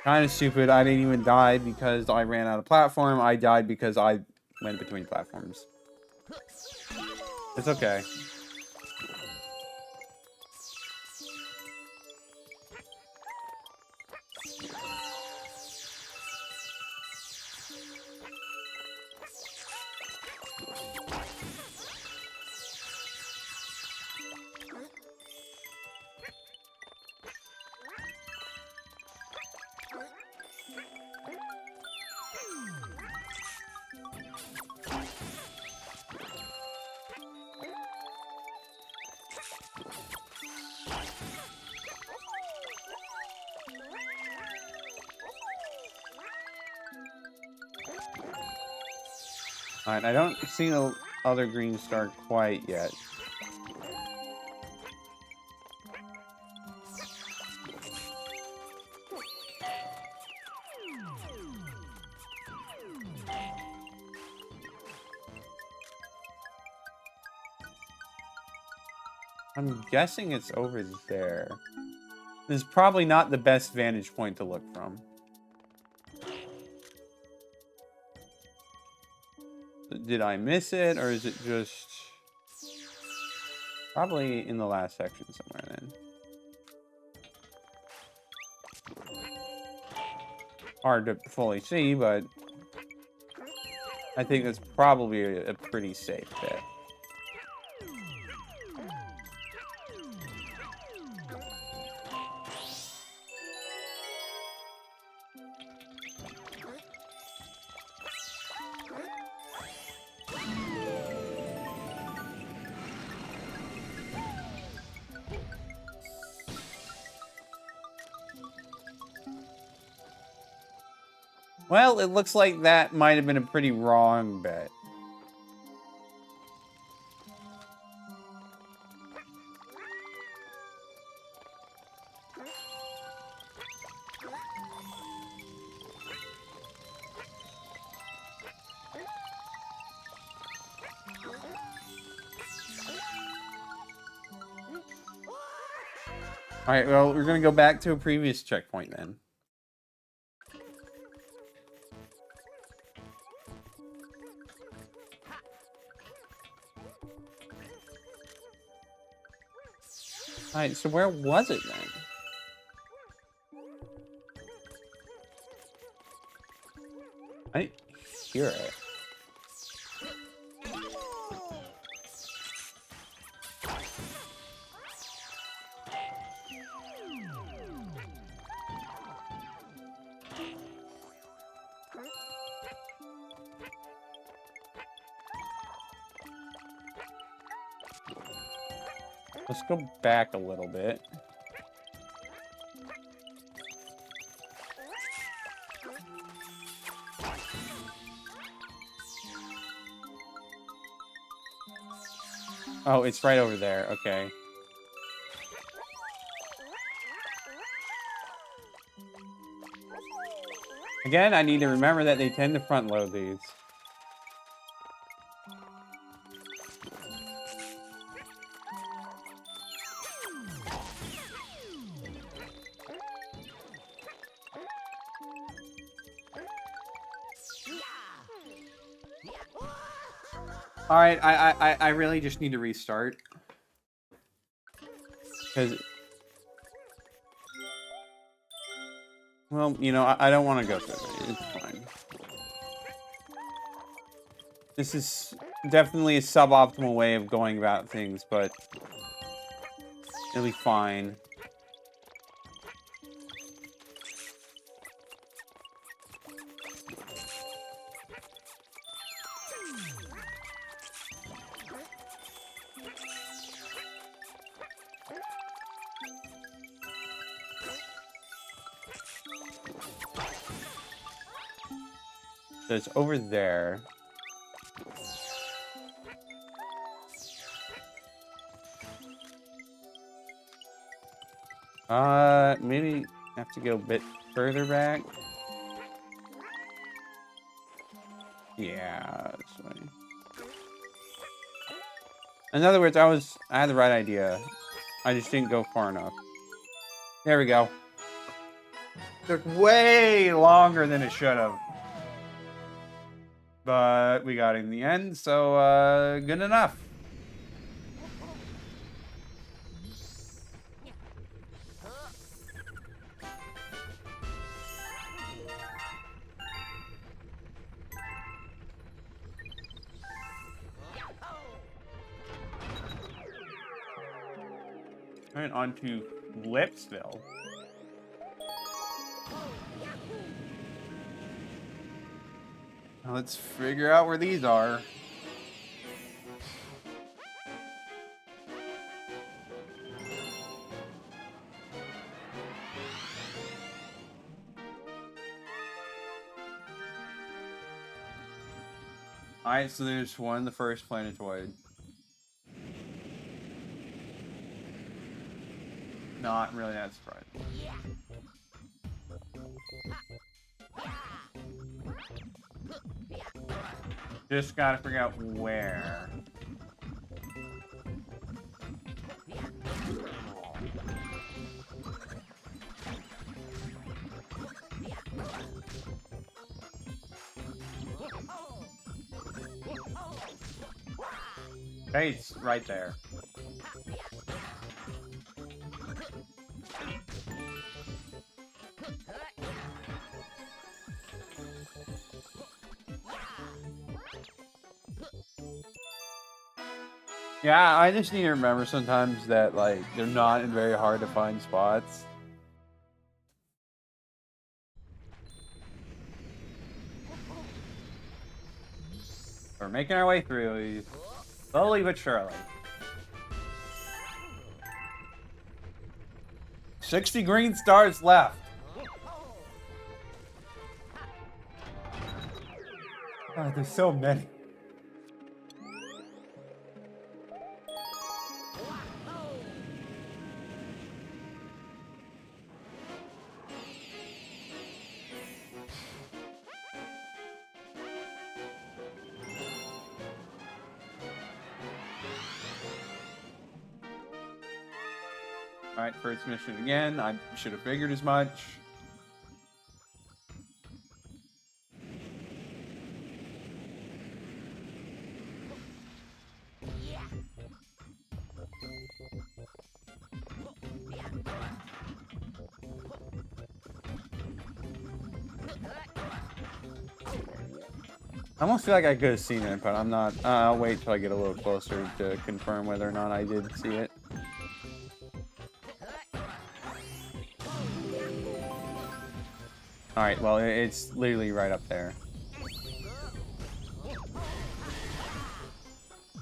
kind of stupid. I didn't even die because I ran out of platform. I died because I went between platforms. It's okay. Alright, I don't see the other green star quite yet. I'm guessing it's over there. This is probably not the best vantage point to look from. Did I miss it, or is it just... Probably in the last section somewhere then. Hard to fully see, but... I think that's probably a pretty safe bet. Well, it looks like that might have been a pretty wrong bet. Alright, well, we're gonna go back to a previous checkpoint then. Alright, so where was it then? I didn't hear it. Let's go back a little bit. Oh, it's right over there. Okay. Again, I need to remember that they tend to front load these. All right, I really just need to restart. Because, well, you know, I don't want to go through it. It's fine. This is definitely a suboptimal way of going about things, but it'll be fine. So it's over there. Maybe have to go a bit further back. Yeah, this way. In other words, I had the right idea. I just didn't go far enough. There we go. Took way longer than it should have. But we got it in the end, so good enough. Alright, on to Flipsville. Now let's figure out where these are. Alright, so there's one, the first planetoid. Not really that surprising. Just gotta figure out where. Okay, it's right there. Yeah, I just need to remember sometimes that, like, they're not in very hard to find spots. We're making our way through, slowly but surely. 60 green stars left. God, there's so many. Alright, first mission again. I should have figured as much. I almost feel like I could have seen it, but I'm not. I'll wait till I get a little closer to confirm whether or not I did see it. Alright, well, it's literally right up there.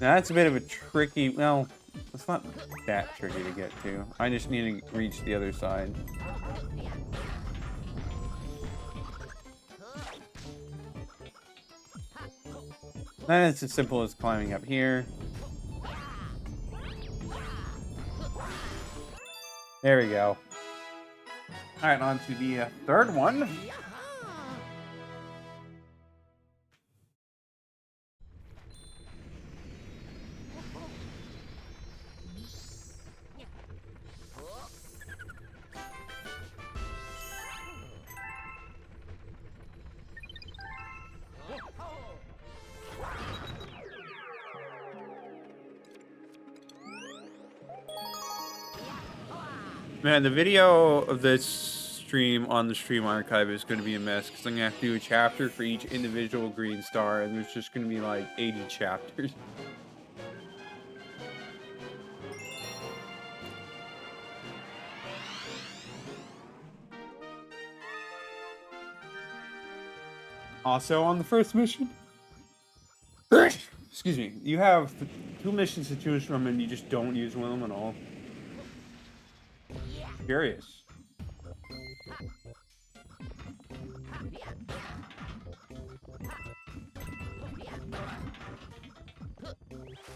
Now, that's a bit of a tricky... Well, it's not that tricky to get to. I just need to reach the other side. Then it's as simple as climbing up here. There we go. Alright, on to the third one. Man, the video of this stream on the stream archive is going to be a mess because I'm going to have to do a chapter for each individual green star, and there's just going to be like 80 chapters. Also, on the first mission, excuse me, you have 2 missions to choose from, and you just don't use one of them at all. Curious.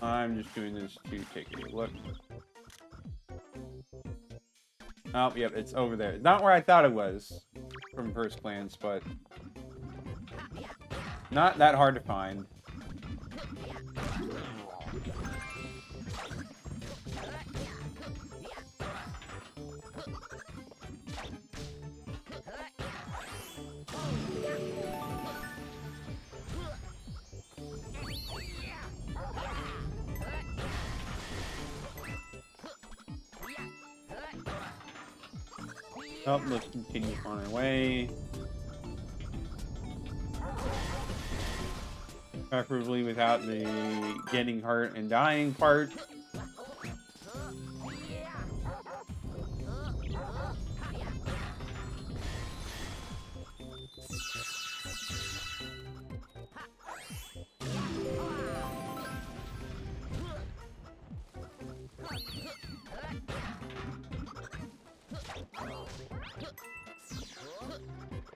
I'm just doing this to take a look. Oh, yep, it's over there. Not where I thought it was from first glance, but not that hard to find. Oh, let's continue on our way. Preferably without the getting hurt and dying part.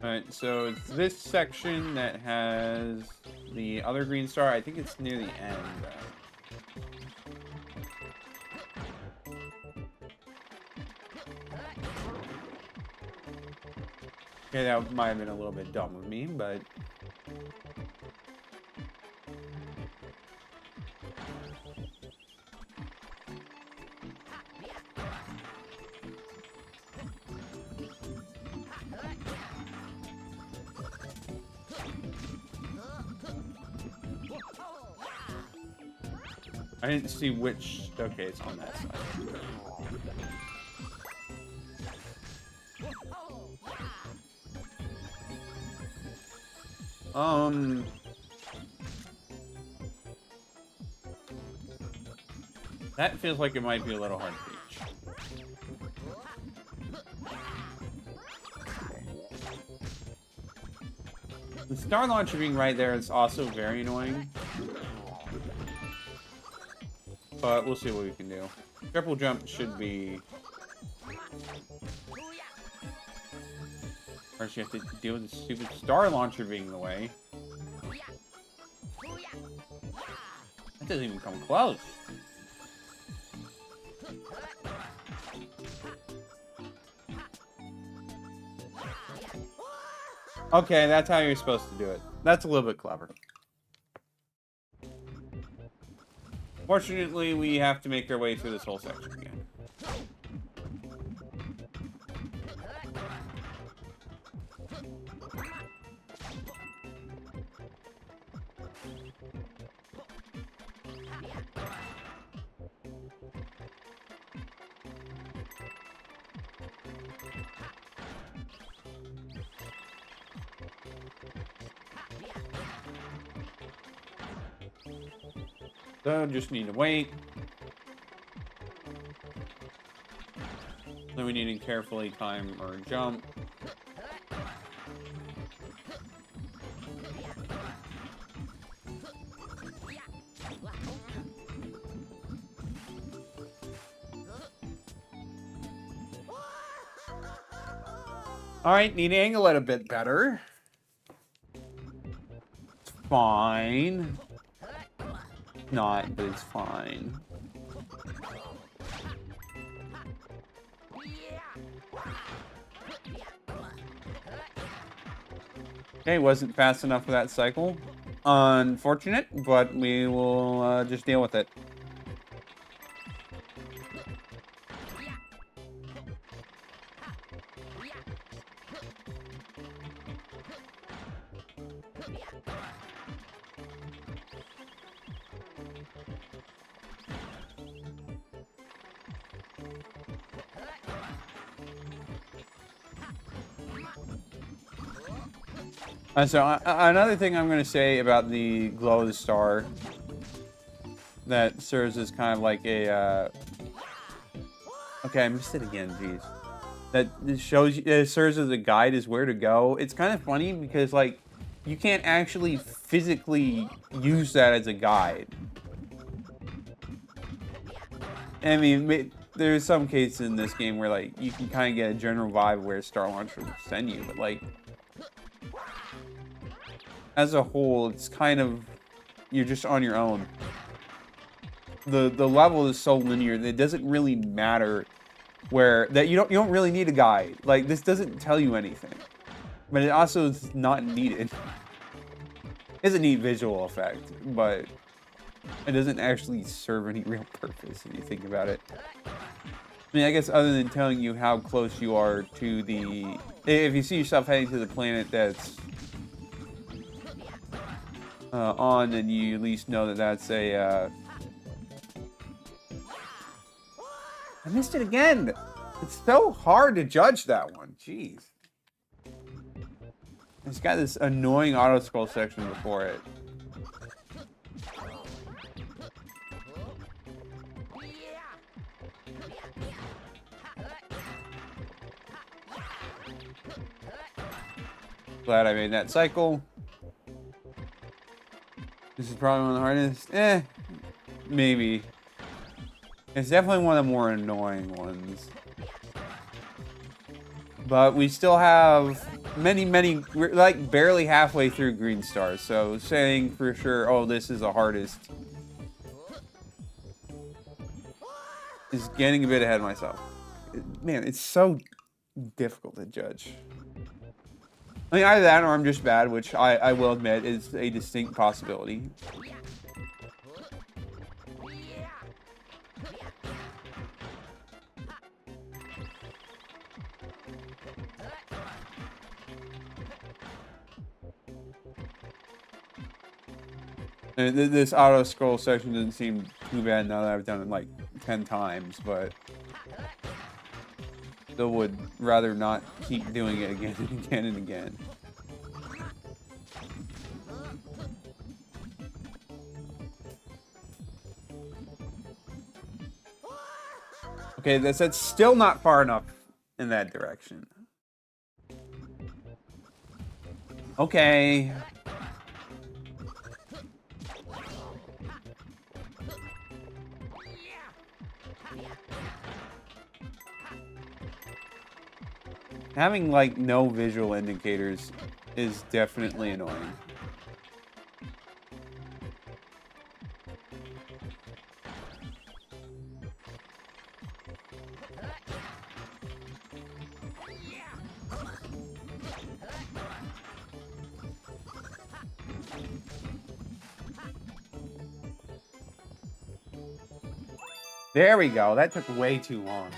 Alright, so it's this section that has the other green star. I think it's near the end. Okay, that might have been a little bit dumb of me, but... I didn't see which... Okay, it's on that side. That feels like it might be a little hard to reach. The star launcher being right there is also very annoying. But we'll see what we can do. Triple jump should be... First you have to deal with the stupid star launcher being in the way. That doesn't even come close. Okay, that's how you're supposed to do it. That's a little bit clever. Fortunately, we have to make our way through this whole section again. So, just need to wait. Then we need to carefully time or jump. Alright, need to angle it a bit better. It's fine. Not, but it's fine. Okay, wasn't fast enough for that cycle. Unfortunate, but we will just deal with it. So another thing I'm going to say about the glow of the star that serves as kind of like a okay, I missed it again, jeez. That shows you, it serves as a guide as where to go. It's kind of funny because like you can't actually physically use that as a guide. I mean, there's some cases in this game where like you can kind of get a general vibe where Star Launcher will send you, but like as a whole, it's kind of, you're just on your own. the level is so linear that it doesn't really matter where that you don't really need a guide. Like this doesn't tell you anything, but it also is not needed. It's a neat visual effect, but it doesn't actually serve any real purpose if you think about it. I mean, I guess other than telling you how close you are to the... If you see yourself heading to the planet that's on, then you at least know that that's a... I missed it again! It's so hard to judge that one. Jeez. It's got this annoying auto-scroll section before it. Glad I made that cycle. This is probably one of the hardest. Maybe. It's definitely one of the more annoying ones. But we still have many, we're like barely halfway through Green Stars, so saying for sure, oh, this is the hardest is getting a bit ahead of myself. Man, it's so difficult to judge. I mean, either that or I'm just bad, which I will admit is a distinct possibility. And this auto scroll section doesn't seem too bad now that I've done it like 10 times, but still would rather not keep doing it again and again and again. Okay, that's still not far enough in that direction. Okay. Having, like, no visual indicators is definitely annoying. There we go. That took way too long.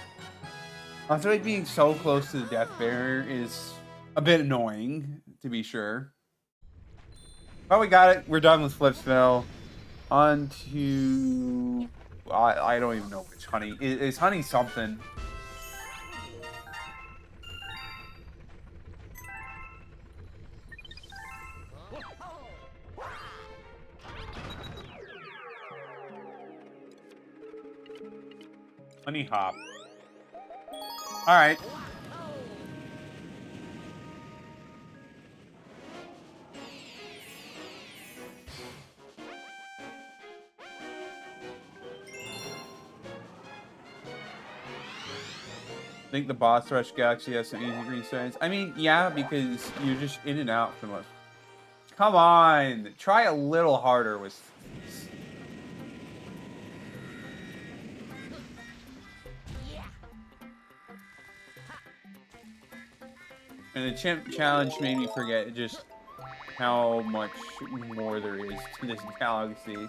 Also, it being so close to the death barrier is a bit annoying, to be sure. But we got it. We're done with Flipsville. On to... I don't even know which Honey. Is Honey something? Honeyhop. Alright. I think the boss rush galaxy has some easy green stones. I mean, yeah, because you're just in and out for the most. Come on! Try a little harder with... And the chimp challenge made me forget just how much more there is to this galaxy.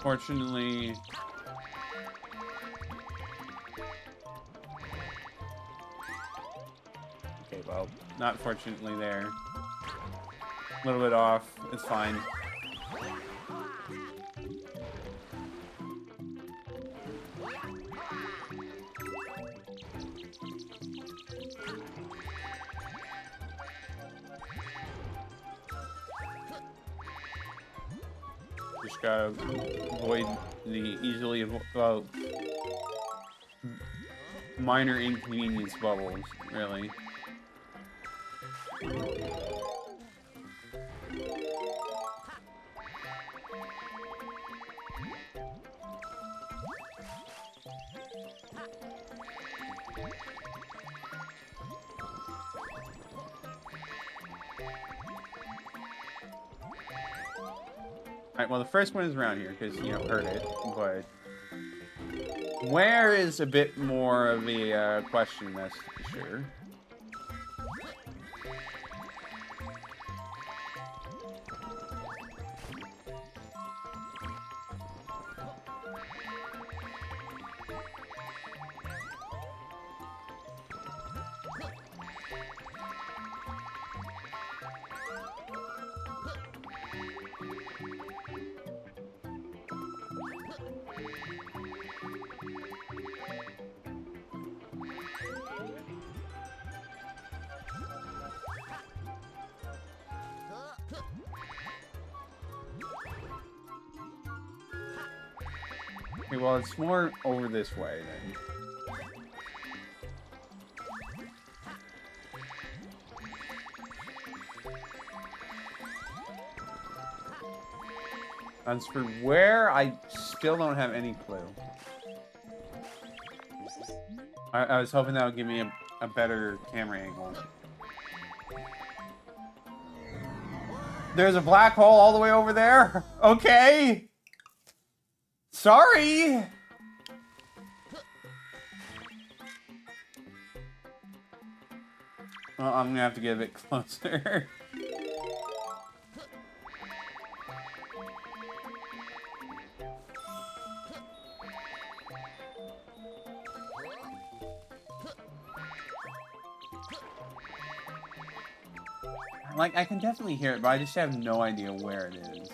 Fortunately, okay, well, not fortunately there. A little bit off, it's fine. Just gotta avoid the minor inconvenience bubbles, really. Alright, well, the first one is around here, because, you know, heard it, but... Where is a bit more of a question, that's for sure. Okay, well, it's more over this way, then. As for where, I still don't have any clue. I was hoping that would give me a better camera angle. There's a black hole all the way over there? Okay! Sorry! Well, I'm gonna have to get a bit closer. Like, I can definitely hear it, but I just have no idea where it is.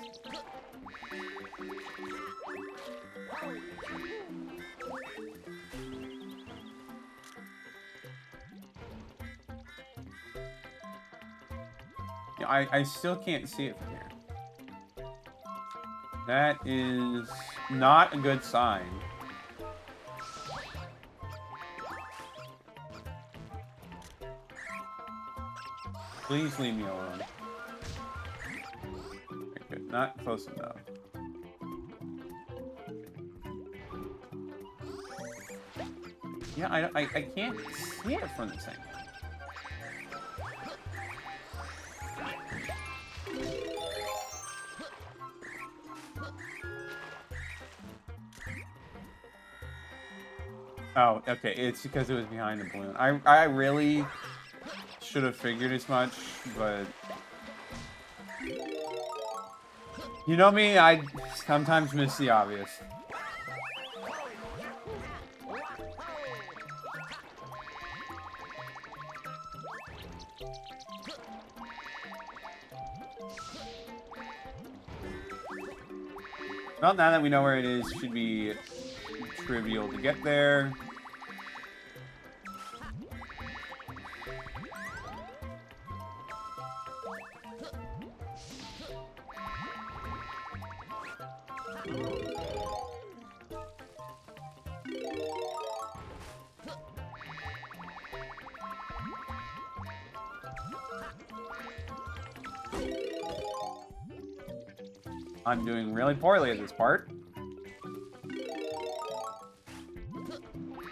Yeah, I still can't see it from here. That is not a good sign. Please leave me alone. Okay, good. Not close enough. Yeah, I can't see it from this angle. Oh, okay. It's because it was behind the balloon. I really should have figured as much, but you know me, I sometimes miss the obvious. Well, now that we know where it is, should be trivial to get there. I'm doing really poorly at this part.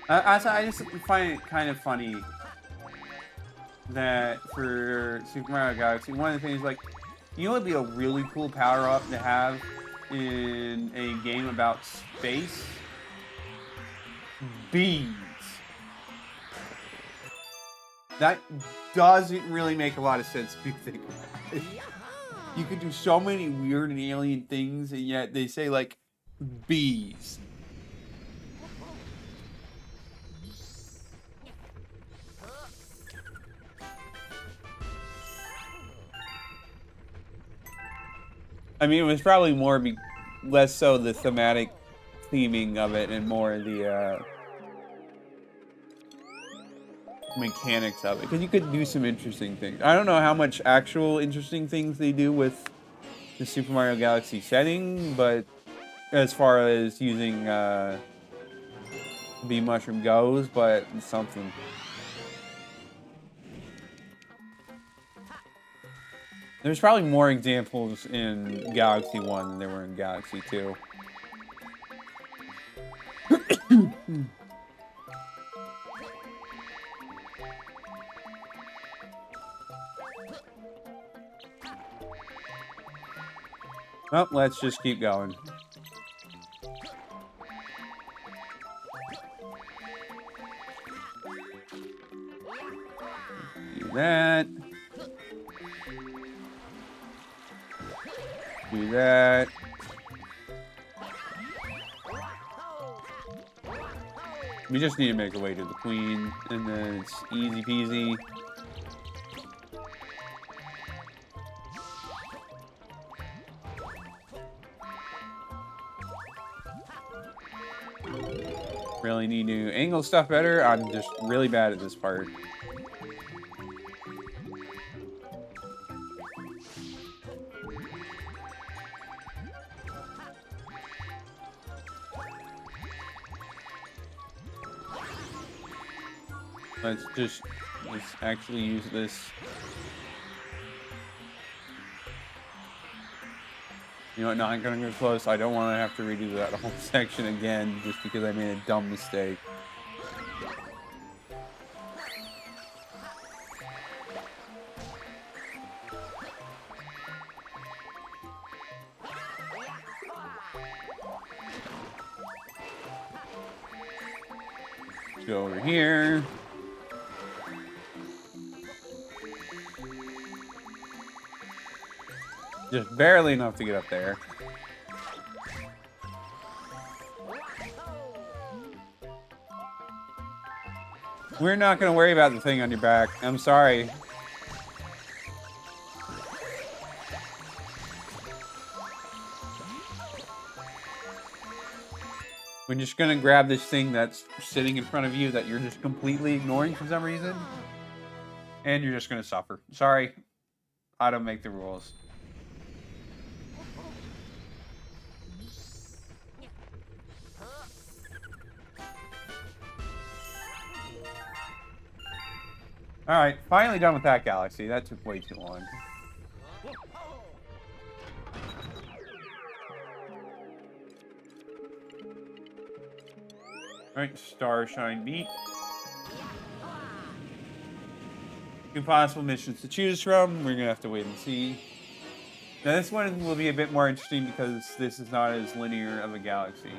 I just find it kind of funny that for Super Mario Galaxy, one of the things, like, you know what would be a really cool power-up to have in a game about space? Bees. That doesn't really make a lot of sense if you think about it. You could do so many weird and alien things, and yet they say, like, bees. I mean, it was probably more, less so the thematic theming of it, and more the mechanics of it. Because you could do some interesting things. I don't know how much actual interesting things they do with the Super Mario Galaxy setting, but as far as using Bee Mushroom goes, but it's something. There's probably more examples in Galaxy 1 than there were in Galaxy 2. Well, let's just keep going. Do that. Do that. We just need to make our way to the queen, and then it's easy peasy. Really need to angle stuff better. I'm just really bad at this part. Let's actually use this. You know what, not gonna go close. I don't want to have to redo that whole section again just because I made a dumb mistake. Let's go over here. Just barely enough to get up there. We're not going to worry about the thing on your back. I'm sorry. We're just going to grab this thing that's sitting in front of you that you're just completely ignoring for some reason. And you're just going to suffer. Sorry. I don't make the rules. Alright, finally done with that galaxy. That took way too long. Alright, Starshine beat. 2 possible missions to choose from. We're gonna have to wait and see. Now this one will be a bit more interesting because this is not as linear of a galaxy.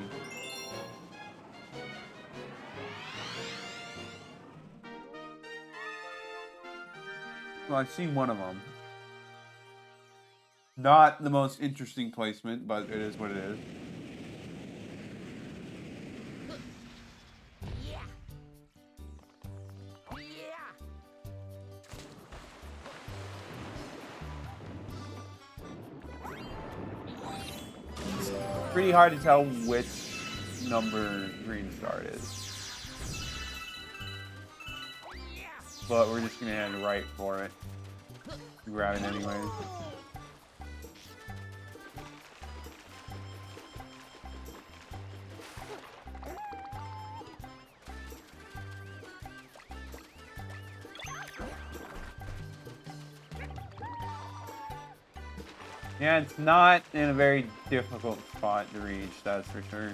Well, I've seen one of them. Not the most interesting placement, but it is what it is. It's pretty hard to tell which number Green Star is. But we're just gonna head right for it. Grab it anyway. Yeah, it's not in a very difficult spot to reach, that's for sure.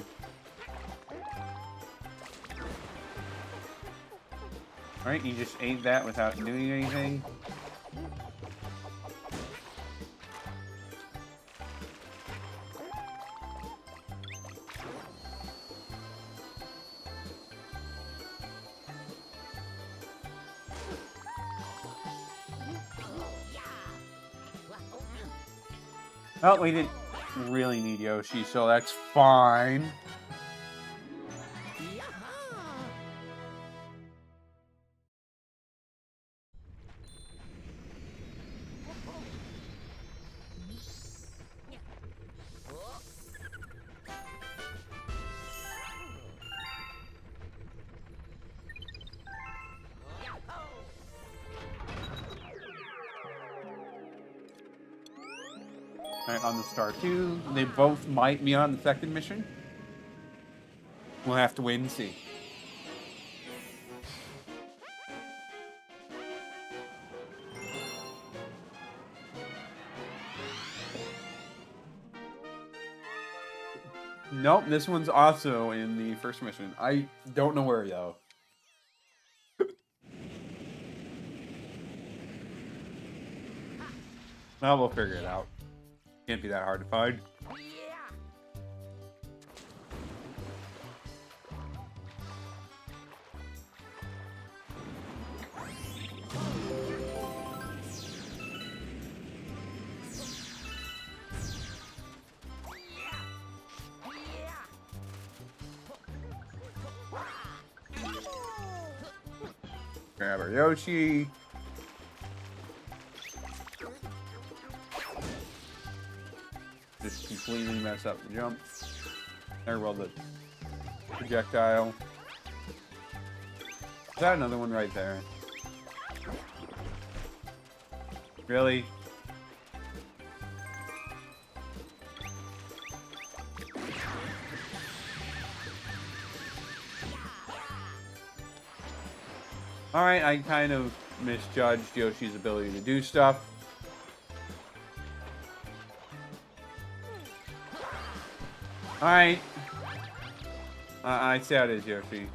Alright, you just ate that without doing anything. Oh, we didn't really need Yoshi, so that's fine. Alright, on the Star 2. They both might be on the second mission. We'll have to wait and see. Nope, this one's also in the first mission. I don't know where, though. Well, we'll figure it out. Can't be that hard to find. Grab our Yoshi. Just completely mess up the jump. There, well, the projectile. Is that another one right there? Really? Alright, I kind of misjudged Yoshi's ability to do stuff. Alright. I see how it is, Yoshi.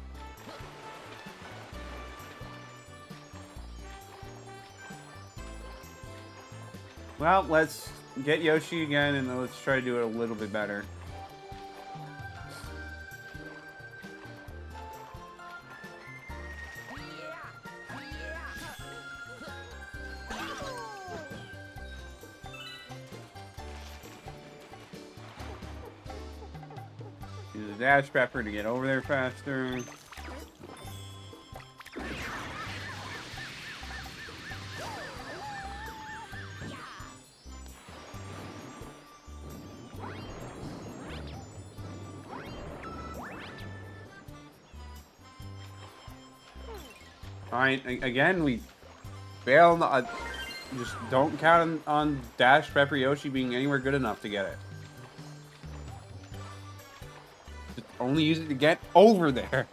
Well, let's get Yoshi again and let's try to do it a little bit better. Use a dash pepper to get over there faster. Alright, again, we failed. Just don't count on Dash Pepper Yoshi being anywhere good enough to get it. Just only use it to get over there.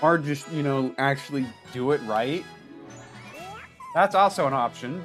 Or just, you know, actually do it right. That's also an option.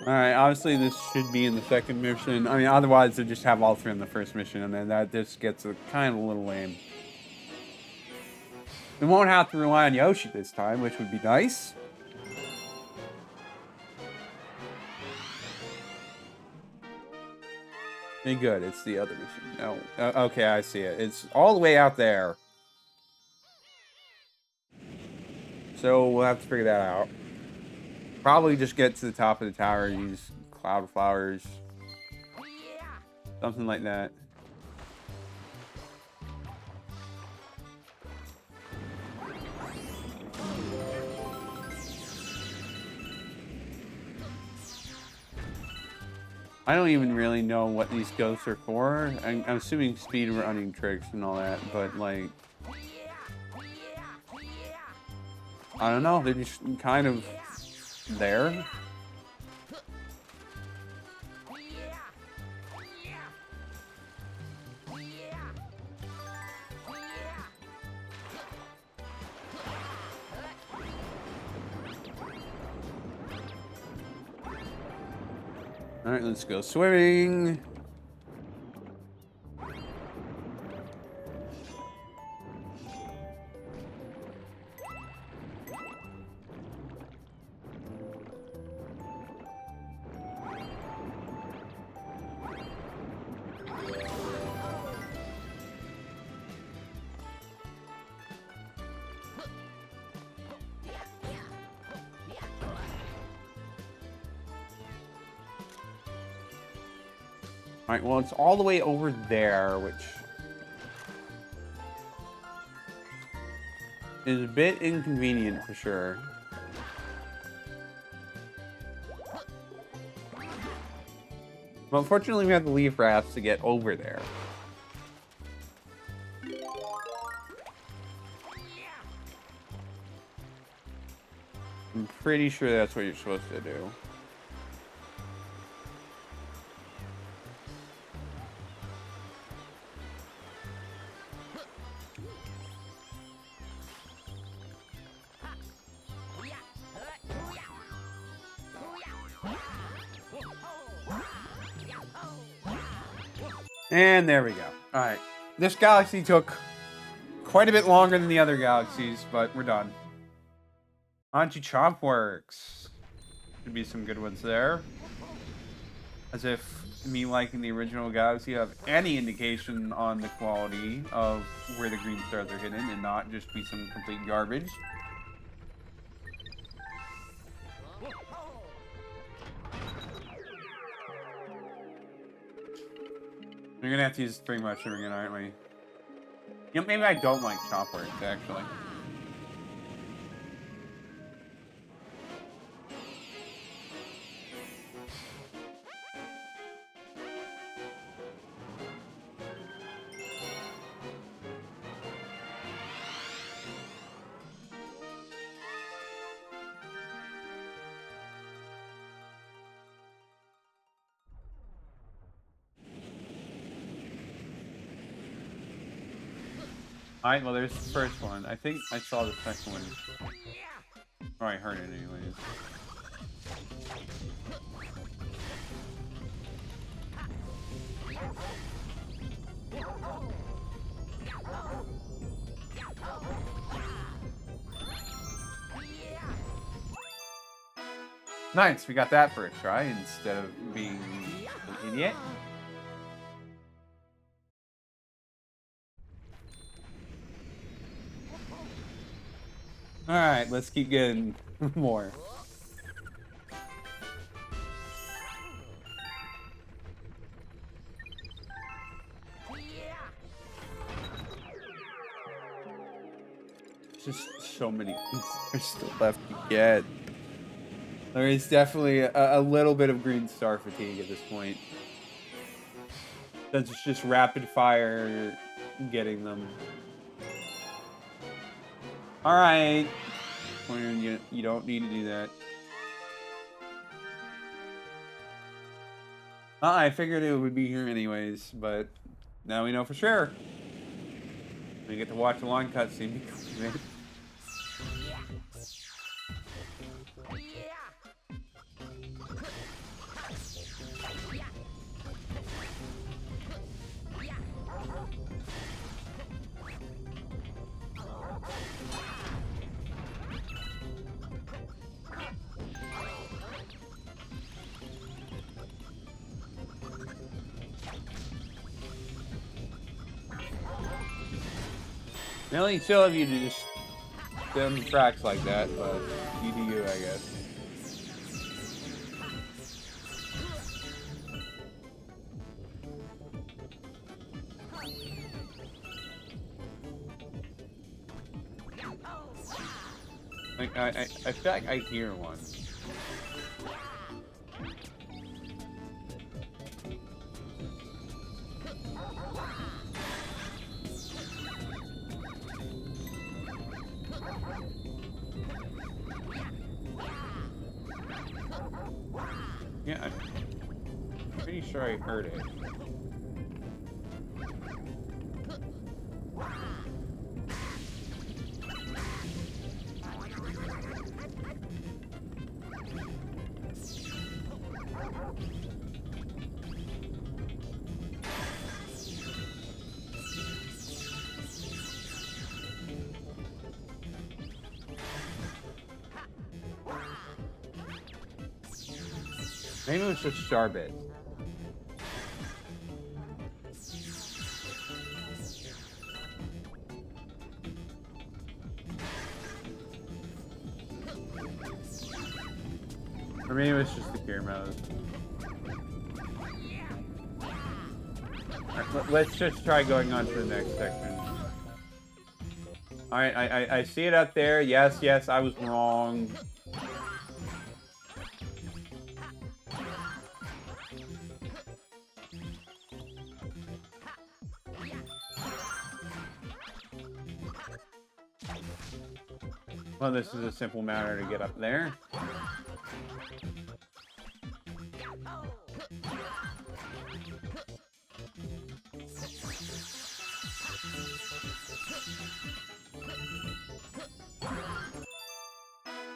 Alright, obviously this should be in the second mission. I mean, otherwise they just have all three in the first mission, and then that just gets kind of a little lame. We won't have to rely on Yoshi this time, which would be nice. Hey, good, it's the other mission. No, okay, I see it. It's all the way out there. So we'll have to figure that out. Probably just get to the top of the tower, use cloud flowers. Something like that. I don't even really know what these ghosts are for. I'm assuming speed running tricks and all that, but like... I don't know, they're just kind of... there. All right, let's go swimming. Alright, well, it's all the way over there, which... is a bit inconvenient for sure. But unfortunately, we have to leave rafts to get over there. I'm pretty sure that's what you're supposed to do. And there we go. All right. This galaxy took quite a bit longer than the other galaxies, but we're done. On to Chompworks. Should be some good ones there. As if me liking the original galaxy have any indication on the quality of where the green stars are hidden and not just be some complete garbage. We're gonna have to use pretty much everything, aren't we? You know, maybe I don't like Chompworks, actually. Alright, well there's the first one. I think I saw the second one. Or I heard it anyways. Nice, we got that first try instead of being an idiot. Alright, let's keep getting more. Just so many there's still left to get. There is definitely a little bit of green star fatigue at this point. Since it's just rapid fire getting them. Alright. You don't need to do that. I figured it would be here anyways, but now we know for sure. We get to watch a long cutscene because of it. Really chill of you to just them tracks like that, but you do you, I guess. Like I feel like I hear one. Yeah, I'm pretty sure I heard it. Maybe it was just Charbit. Or maybe it was just the gear mode. Alright, let's just try going on to the next section. All right, I see it up there. Yes, yes, I was wrong. Well, this is a simple matter to get up there.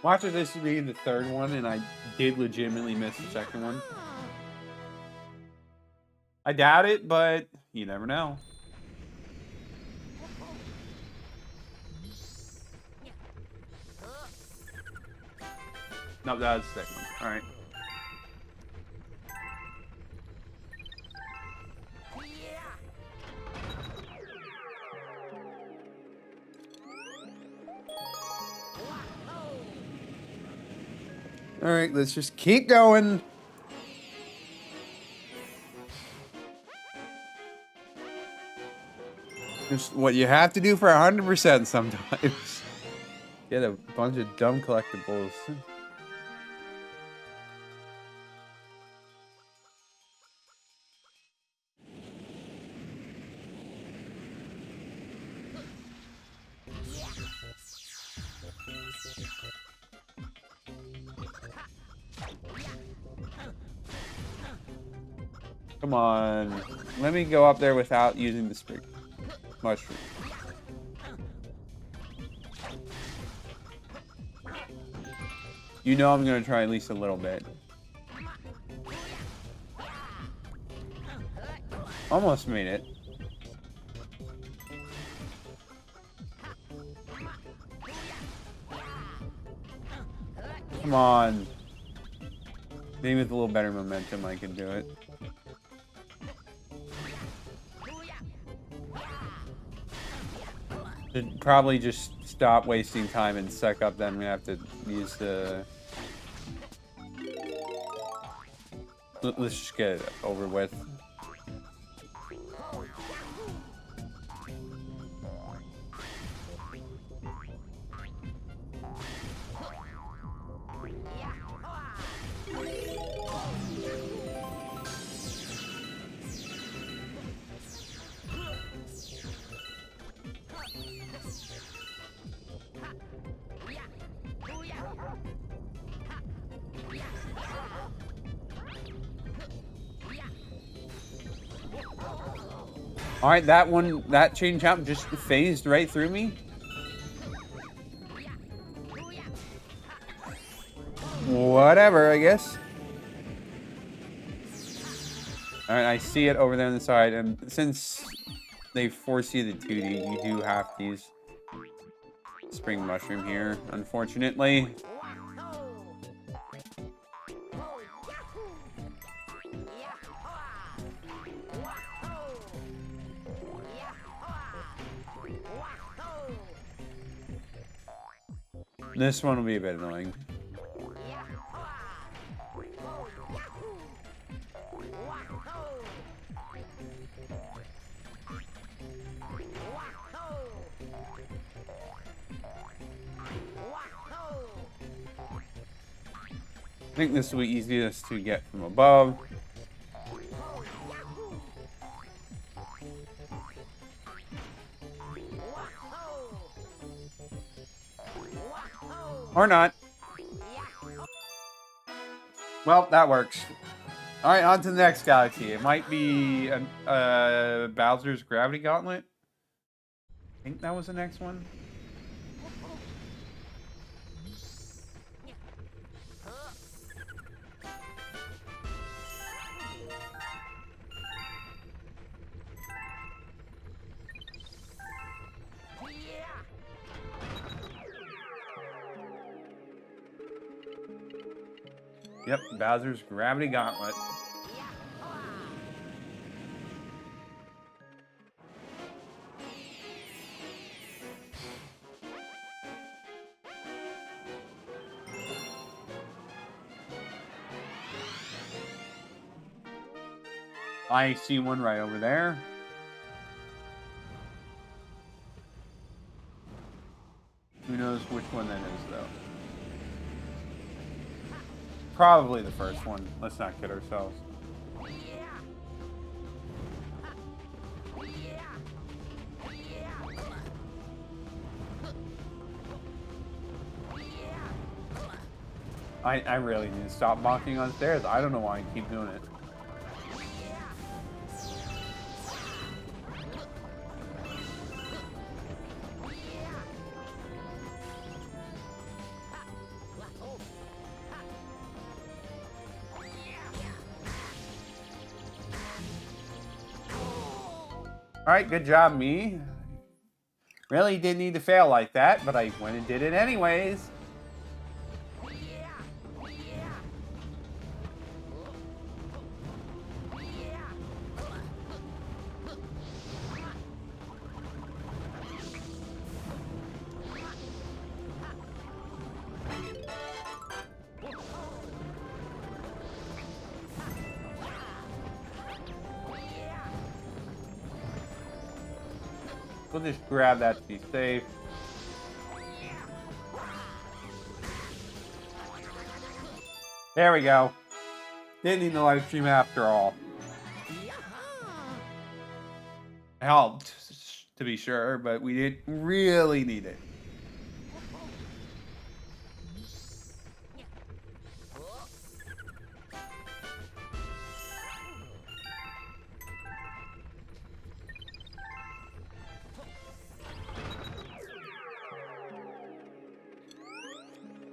Watch if this be the third one, and I did legitimately miss the second one. I doubt it, but you never know. No, that was the second one. All right. All right, let's just keep going. Just what you have to do for 100% sometimes. Get a bunch of dumb collectibles. Come on. Let me go up there without using the spring mushroom. You know I'm going to try at least a little bit. Almost made it. Come on. Maybe with a little better momentum I can do it. Should probably just stop wasting time and suck up, then we have to use the... Let's just get it over with. All right, that one, that chain chomp just phased right through me. Whatever, I guess. All right, I see it over there on the side, and since they force you the 2D, you do have to use spring mushroom here, unfortunately. This one will be a bit annoying. I think this will be easiest to get from above. Or not. Well, that works. All right, on to the next galaxy. It might be Bowser's Gravity Gauntlet. I think that was the next one. Yep, Bowser's Gravity Gauntlet. I see one right over there. knows which one that is, though. Probably the first one. Let's not kid ourselves. I really need to stop mocking on stairs. I don't know why I keep doing it. All right, good job, me. Really didn't need to fail like that, but I went and did it anyways. We'll just grab that to be safe. There we go. Didn't need the live stream after all. Helped, to be sure, but we didn't really need it.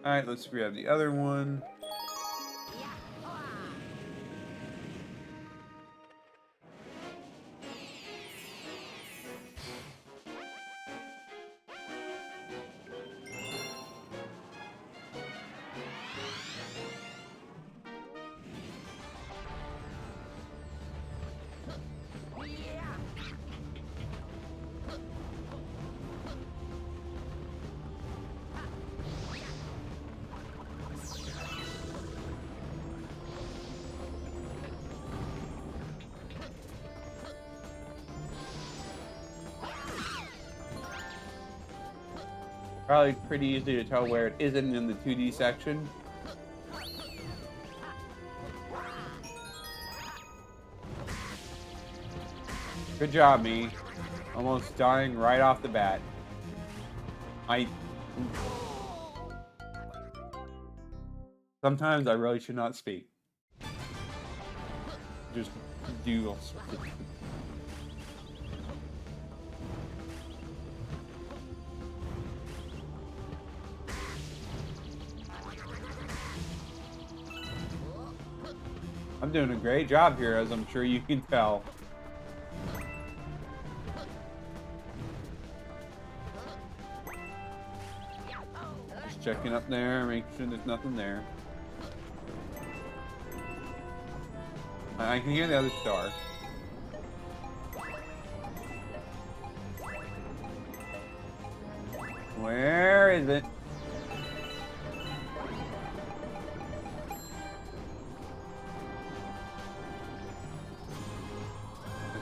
All right, let's grab the other one. Probably pretty easy to tell where it isn't in the 2D section. Good job, me. Almost dying right off the bat. Sometimes I really should not speak. Just do. I'm doing a great job here, as I'm sure you can tell. Just checking up there, making sure there's nothing there. I can hear the other star. Where is it?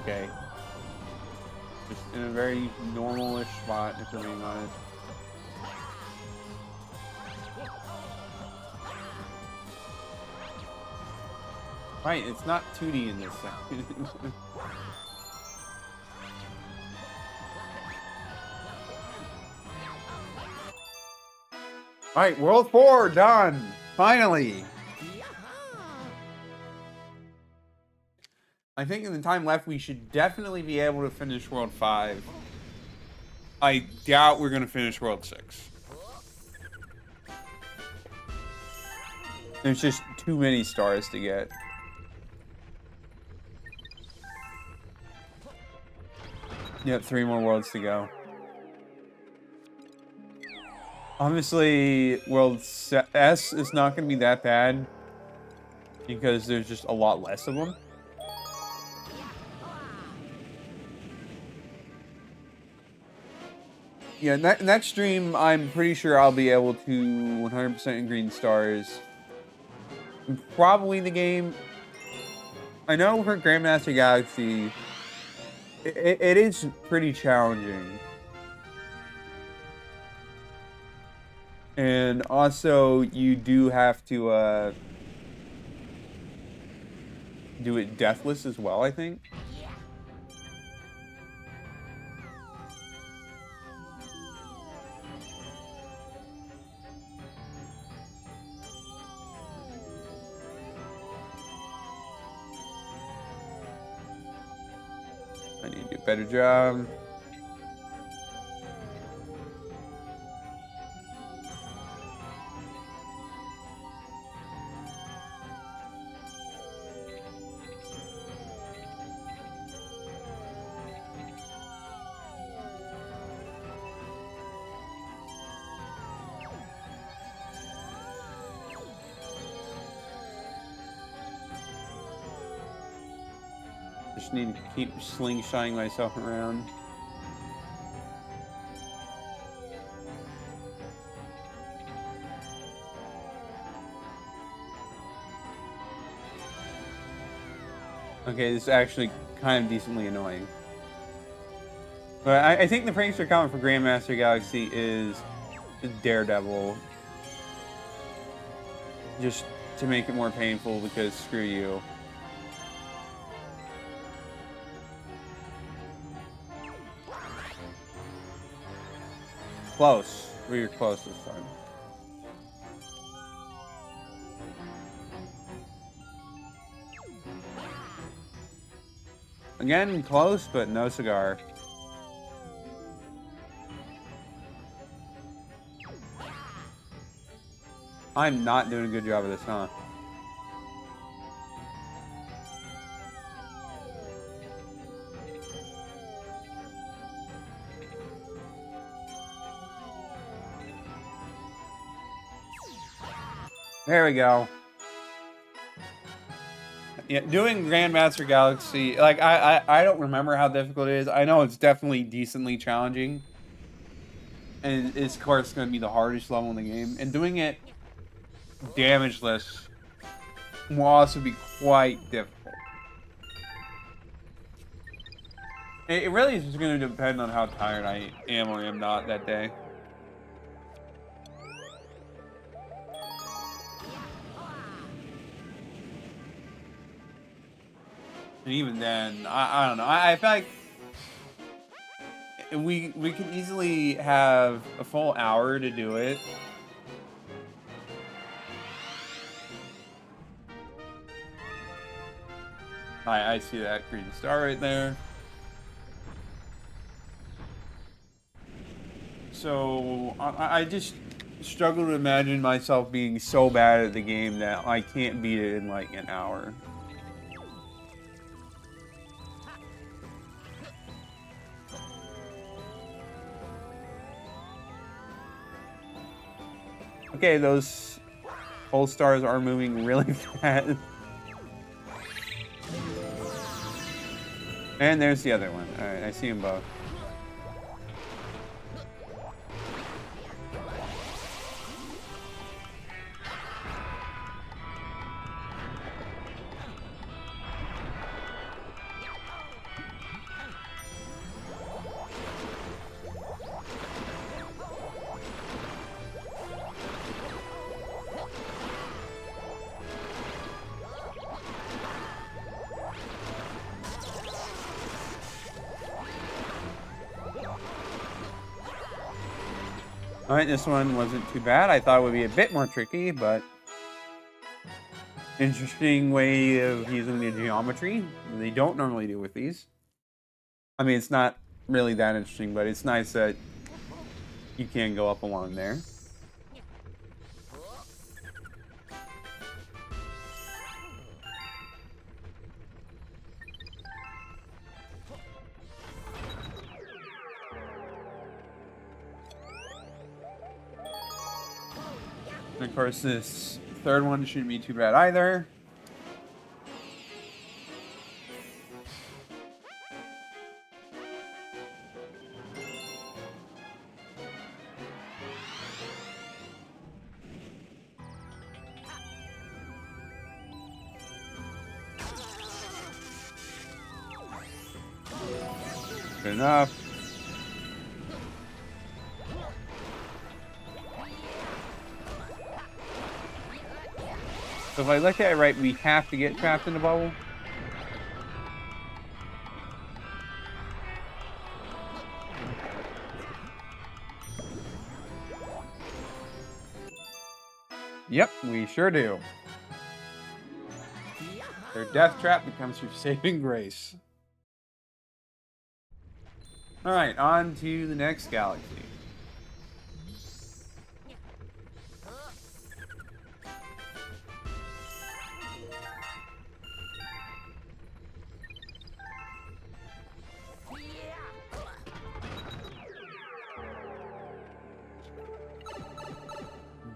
Okay. Just in a very normal-ish spot, if we're being honest. Right, it's not 2D in this section. Alright, World 4 done! Finally! I think in the time left, we should definitely be able to finish World 5. I doubt we're going to finish World 6. There's just too many stars to get. Yep, 3 more worlds to go. Obviously, World S is not going to be that bad because there's just a lot less of them. Yeah, next stream, I'm pretty sure I'll be able to 100% in green stars. And probably the game. I know for Grandmaster Galaxy, it is pretty challenging. And also, you do have to do it deathless as well, I think. I need to do a better job. Just need to keep slingshotting myself around. Okay, this is actually kind of decently annoying. But I think the prankster comment for Grandmaster Galaxy is Daredevil. Just to make it more painful because screw you. Close. We were close this time. Again, close, but no cigar. I'm not doing a good job of this, huh? There we go. Yeah, doing Grandmaster Galaxy, like, I don't remember how difficult it is. I know it's definitely decently challenging. And it's, of course, going to be the hardest level in the game. And doing it damageless will also be quite difficult. It really is just going to depend on how tired I am or am not that day. And even then, I don't know. I feel like we could easily have a full hour to do it. I see that green star right there. So I just struggle to imagine myself being so bad at the game that I can't beat it in like an hour. Okay, those pole stars are moving really fast. And there's the other one. Alright, I see them both. Alright, this one wasn't too bad. I thought it would be a bit more tricky, but interesting way of using the geometry. They don't normally do with these. I mean, it's not really that interesting, but it's nice that you can go up along there. And of course, this third one shouldn't be too bad either. Good enough. So if I look at it right, we have to get trapped in the bubble. Yep, we sure do. Their death trap becomes your saving grace. Alright, on to the next galaxy.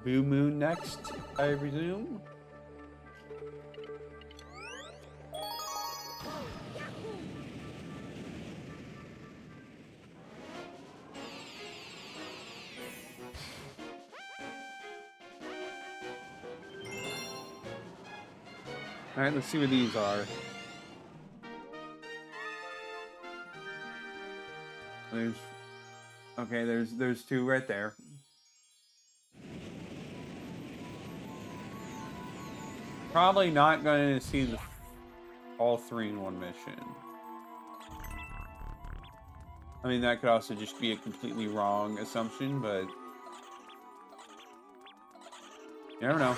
Blue Moon next, I presume. Alright, let's see what these are. There's two right there. Probably not going to see all three in one mission. I mean, that could also just be a completely wrong assumption, but you never know.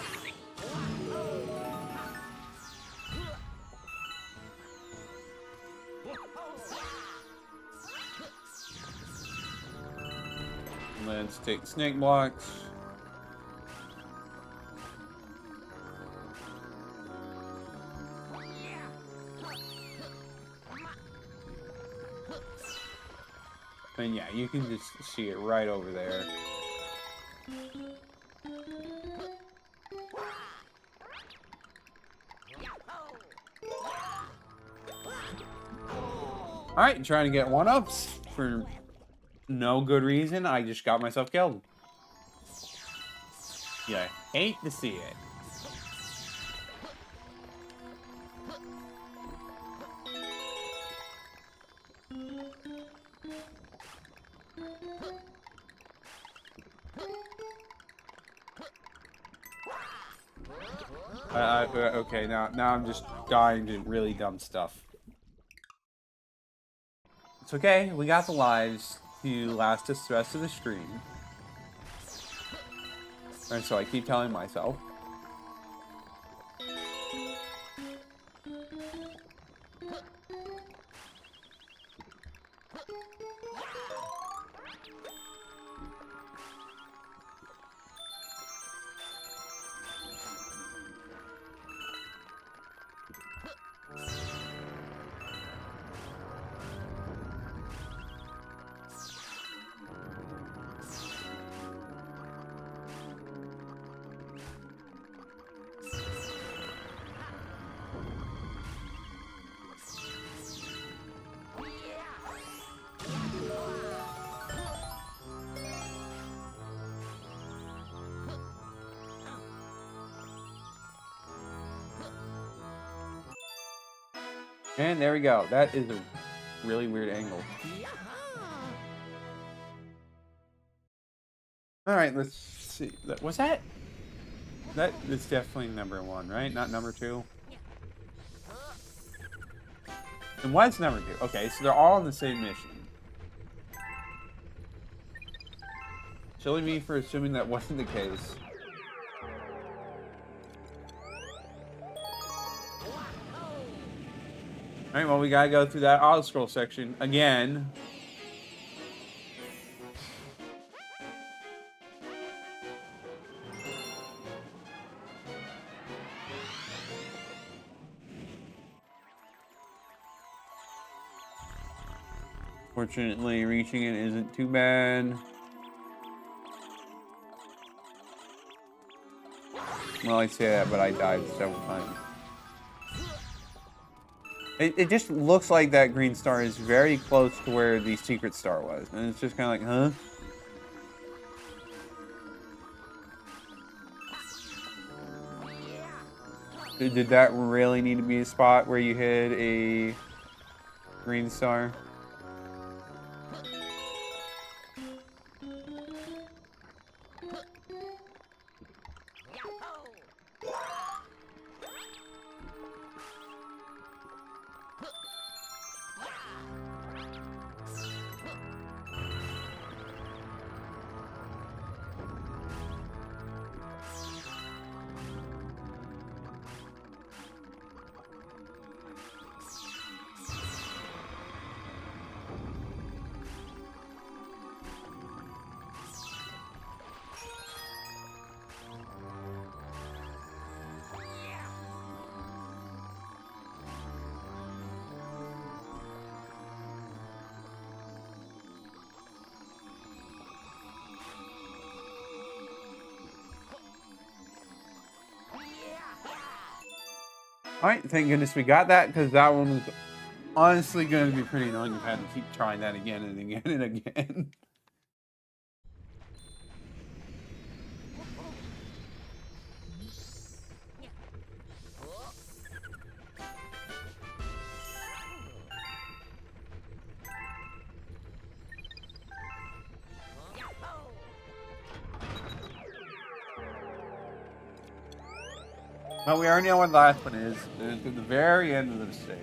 Let's take snake blocks. And yeah, you can just see it right over there. Alright, trying to get one-ups for no good reason. I just got myself killed. Yeah, hate to see it. Okay, now I'm just dying to really dumb stuff. It's okay, we got the lives to last us the rest of the stream. And so I keep telling myself. And there we go. That is a really weird angle. Alright, let's see. What's that? That is definitely number 1, right? Not number 2? And what's number 2? Okay, so they're all on the same mission. Silly me for assuming that wasn't the case. Alright, well, we gotta go through that auto-scroll section again. Fortunately, reaching it isn't too bad. Well, I say that, but I died several times. It just looks like that green star is very close to where the secret star was. And it's just kind of like, huh? Did that really need to be a spot where you hit a green star? Alright, thank goodness we got that, because that one was honestly going to be pretty annoying if I had to keep trying that again and again and again. But we already know what the last one is. It's at the very end of the stage.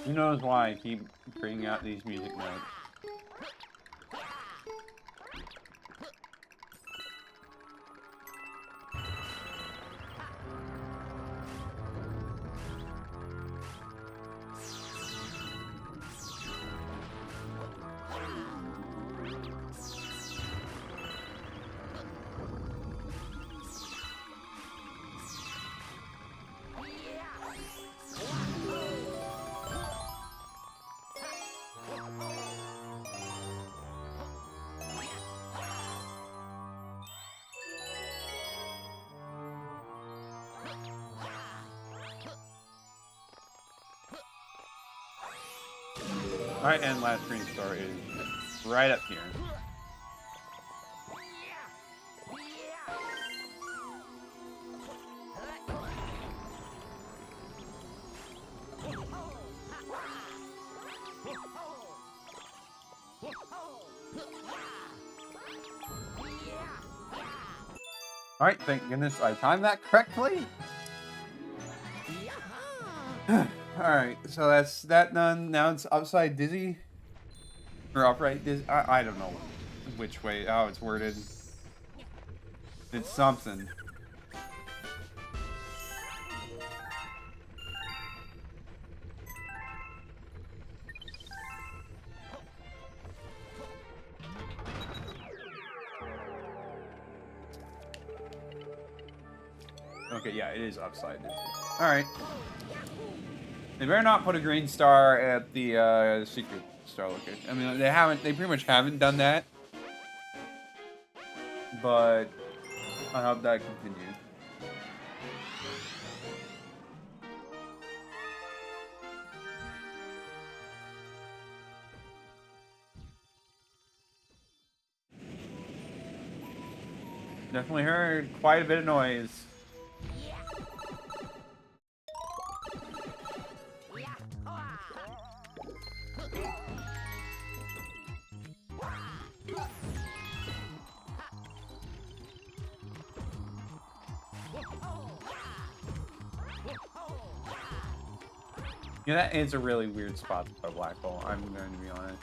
Who knows why I keep bringing out these music notes? Alright, and last green star is right up here. Alright, thank goodness I timed that correctly. Alright, so that's that done. Now it's upside dizzy. Or upright dizzy. I don't know which way, how it's worded. It's something. Okay, yeah, it is upside dizzy. Alright. They better not put a green star at the secret star location. I mean, they pretty much haven't done that. But I hope that continues. Definitely heard quite a bit of noise. Yeah, that is a really weird spot to put a black hole, I'm going to be honest.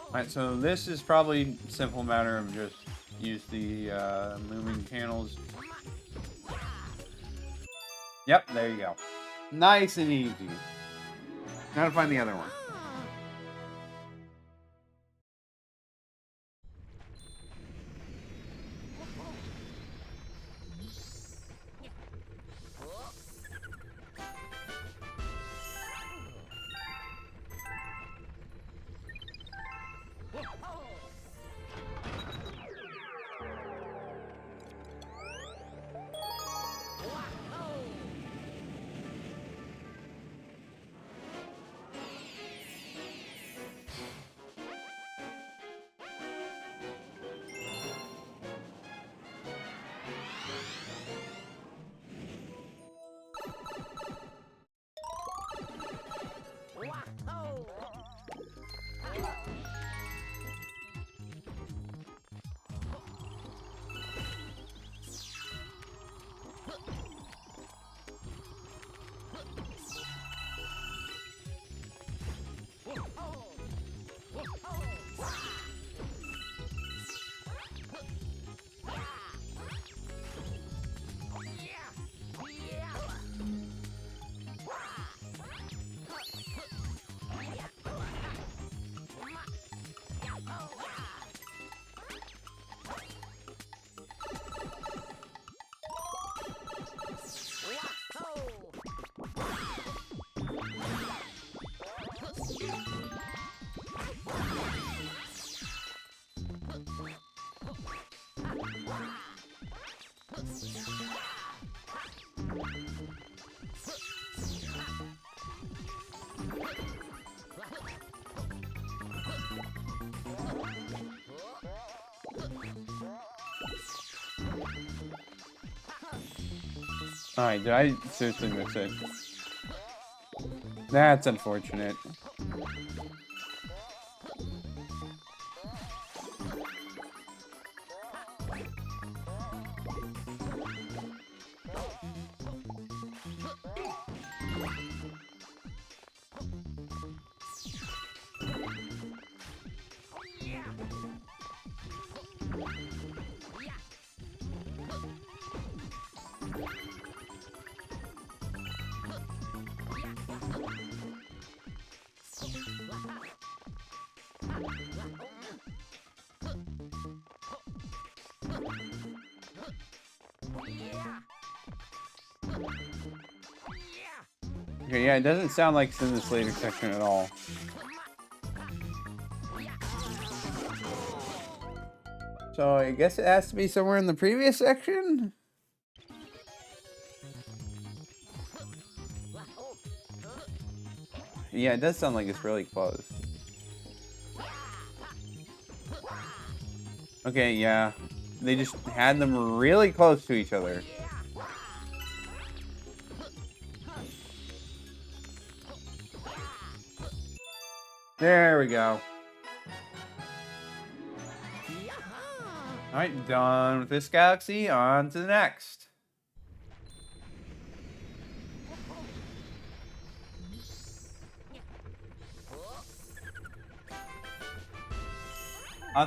Alright, so this is probably a simple matter of just use the moving panels. Yep, there you go. Nice and easy. Now to find the other one. Alright, did I seriously miss it? That's unfortunate. Okay, yeah, it doesn't sound like it's in this later section at all. So I guess it has to be somewhere in the previous section? Yeah, it does sound like it's really close. Okay, yeah. They just had them really close to each other. There we go. Alright, done with this galaxy. On to the next.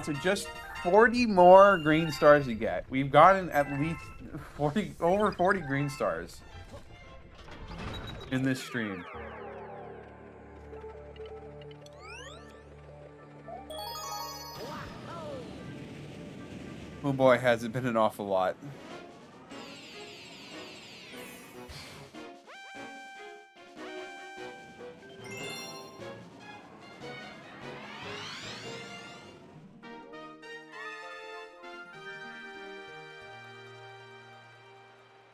So just 40 more green stars to get. We've gotten at least over 40 green stars in this stream. Oh boy, has it been an awful lot.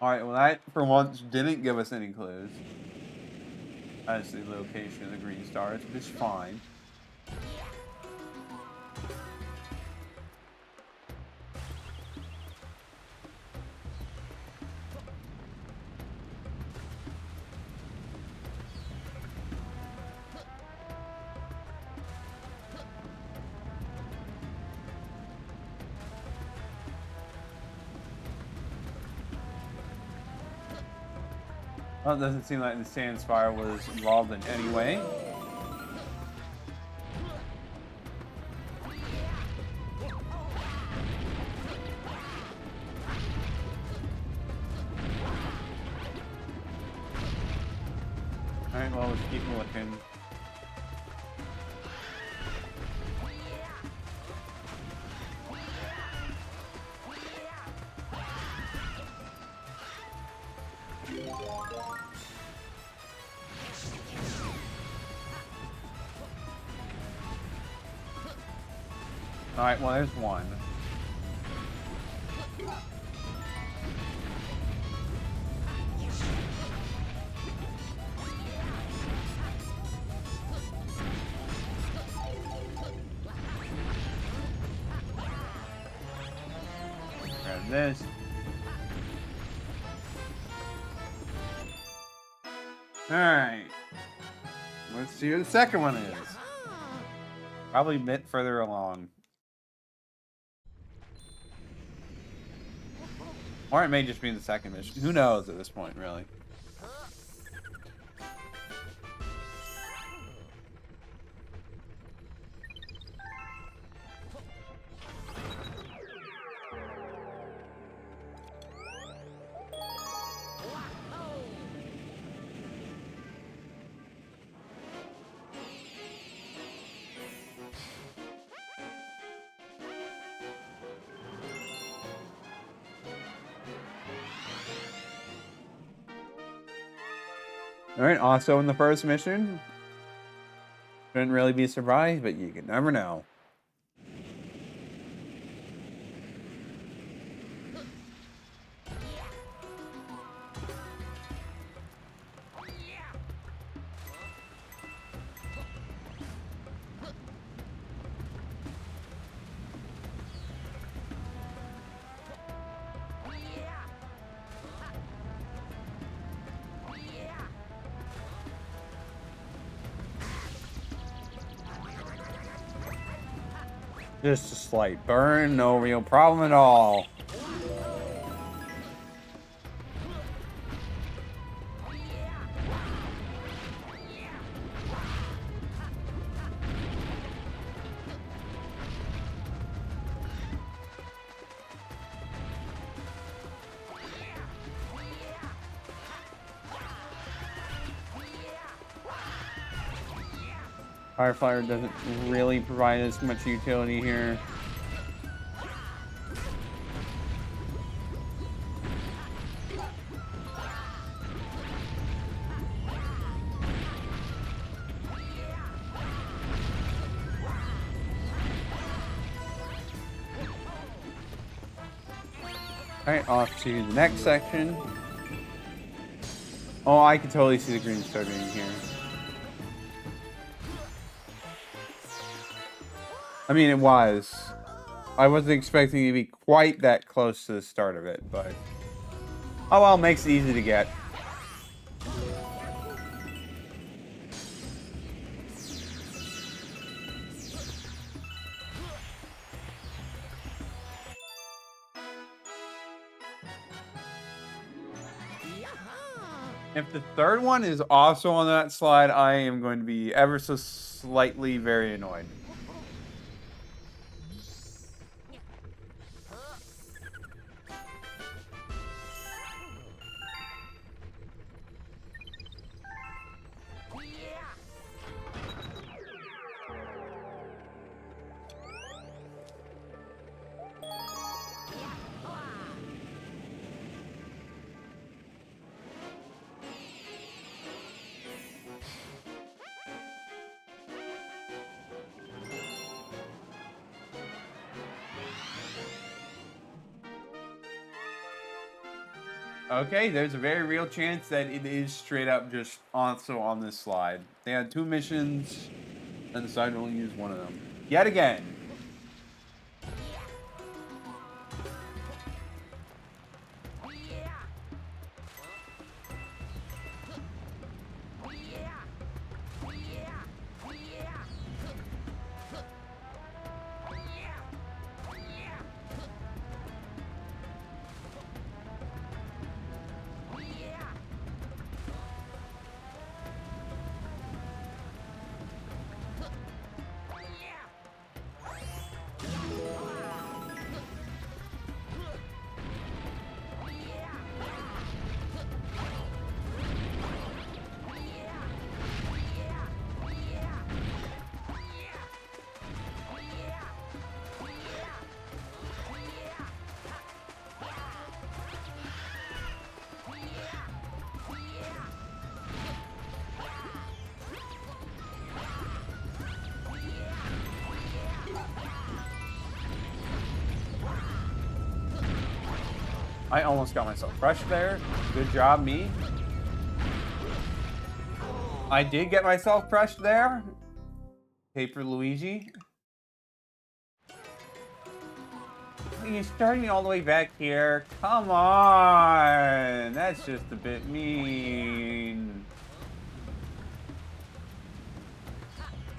Alright, well that for once didn't give us any clues as to the location of the green stars, which is fine. Well, it doesn't seem like the sand spire was involved in any way. Alright, well, let's keep looking. Alright, well, there's one. Grab this. Alright. Let's see who the second one is. Probably a bit further along. Or it may just be in the second mission. Who knows at this point, really? Alright, also in the first mission. Shouldn't really be surprised, but you can never know. Just a slight burn, no real problem at all. Fireflyer doesn't really provide as much utility here. Alright, off to the next section. Oh, I can totally see the green starting here. I mean, it was. I wasn't expecting it to be quite that close to the start of it, but... Oh well, makes it easy to get. If the third one is also on that slide, I am going to be ever so slightly very annoyed. Okay, there's a very real chance that it is straight up just also on this slide. They had 2 missions and decided to only use one of them. Yet again. I almost got myself crushed there. Good job, me. I did get myself crushed there. Paper Luigi. You're starting all the way back here. Come on. That's just a bit mean.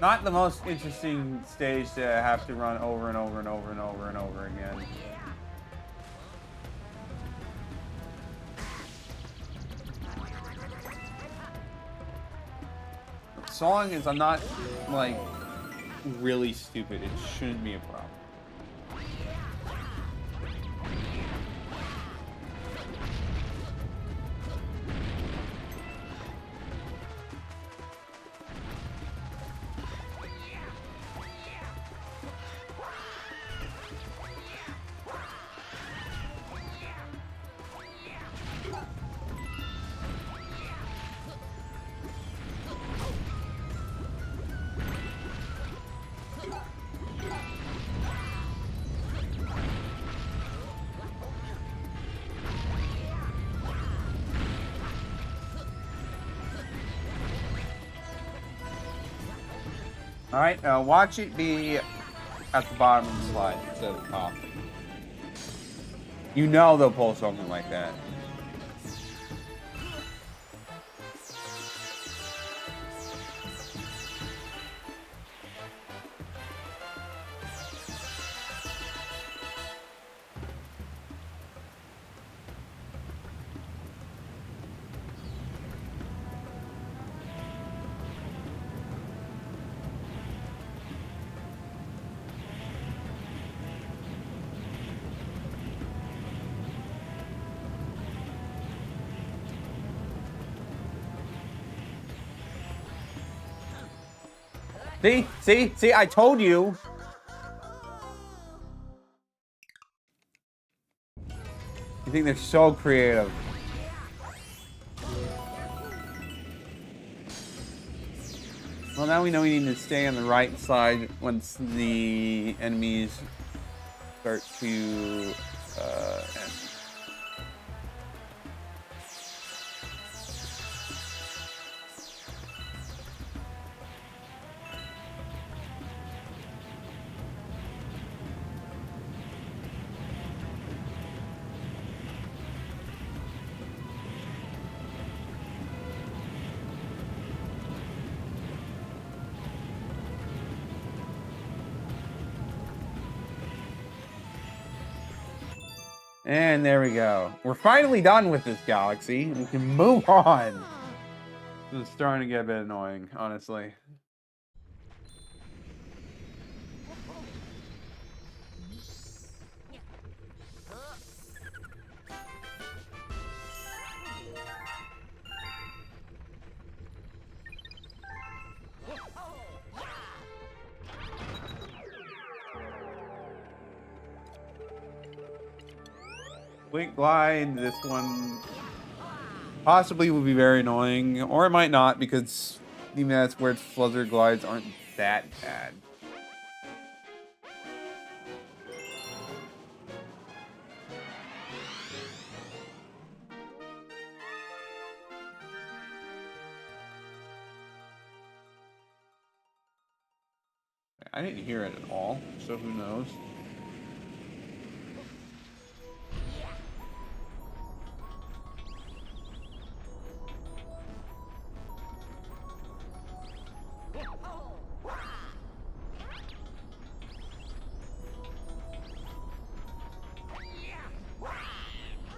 Not the most interesting stage to have to run over and over and over and over and over again. As long as I'm not, like, really stupid, it shouldn't be a problem. Alright, watch it be at the bottom of the slide instead of the top. You know they'll pull something like that. See, I told you. You think they're so creative. Well, now we know we need to stay on the right side once the enemies start to end. And there we go. We're finally done with this galaxy. We can move on. This is starting to get a bit annoying, honestly. Flake glide, this one possibly will be very annoying, or it might not, because even that's where its flutter glides aren't that bad. I didn't hear it at all, so who knows?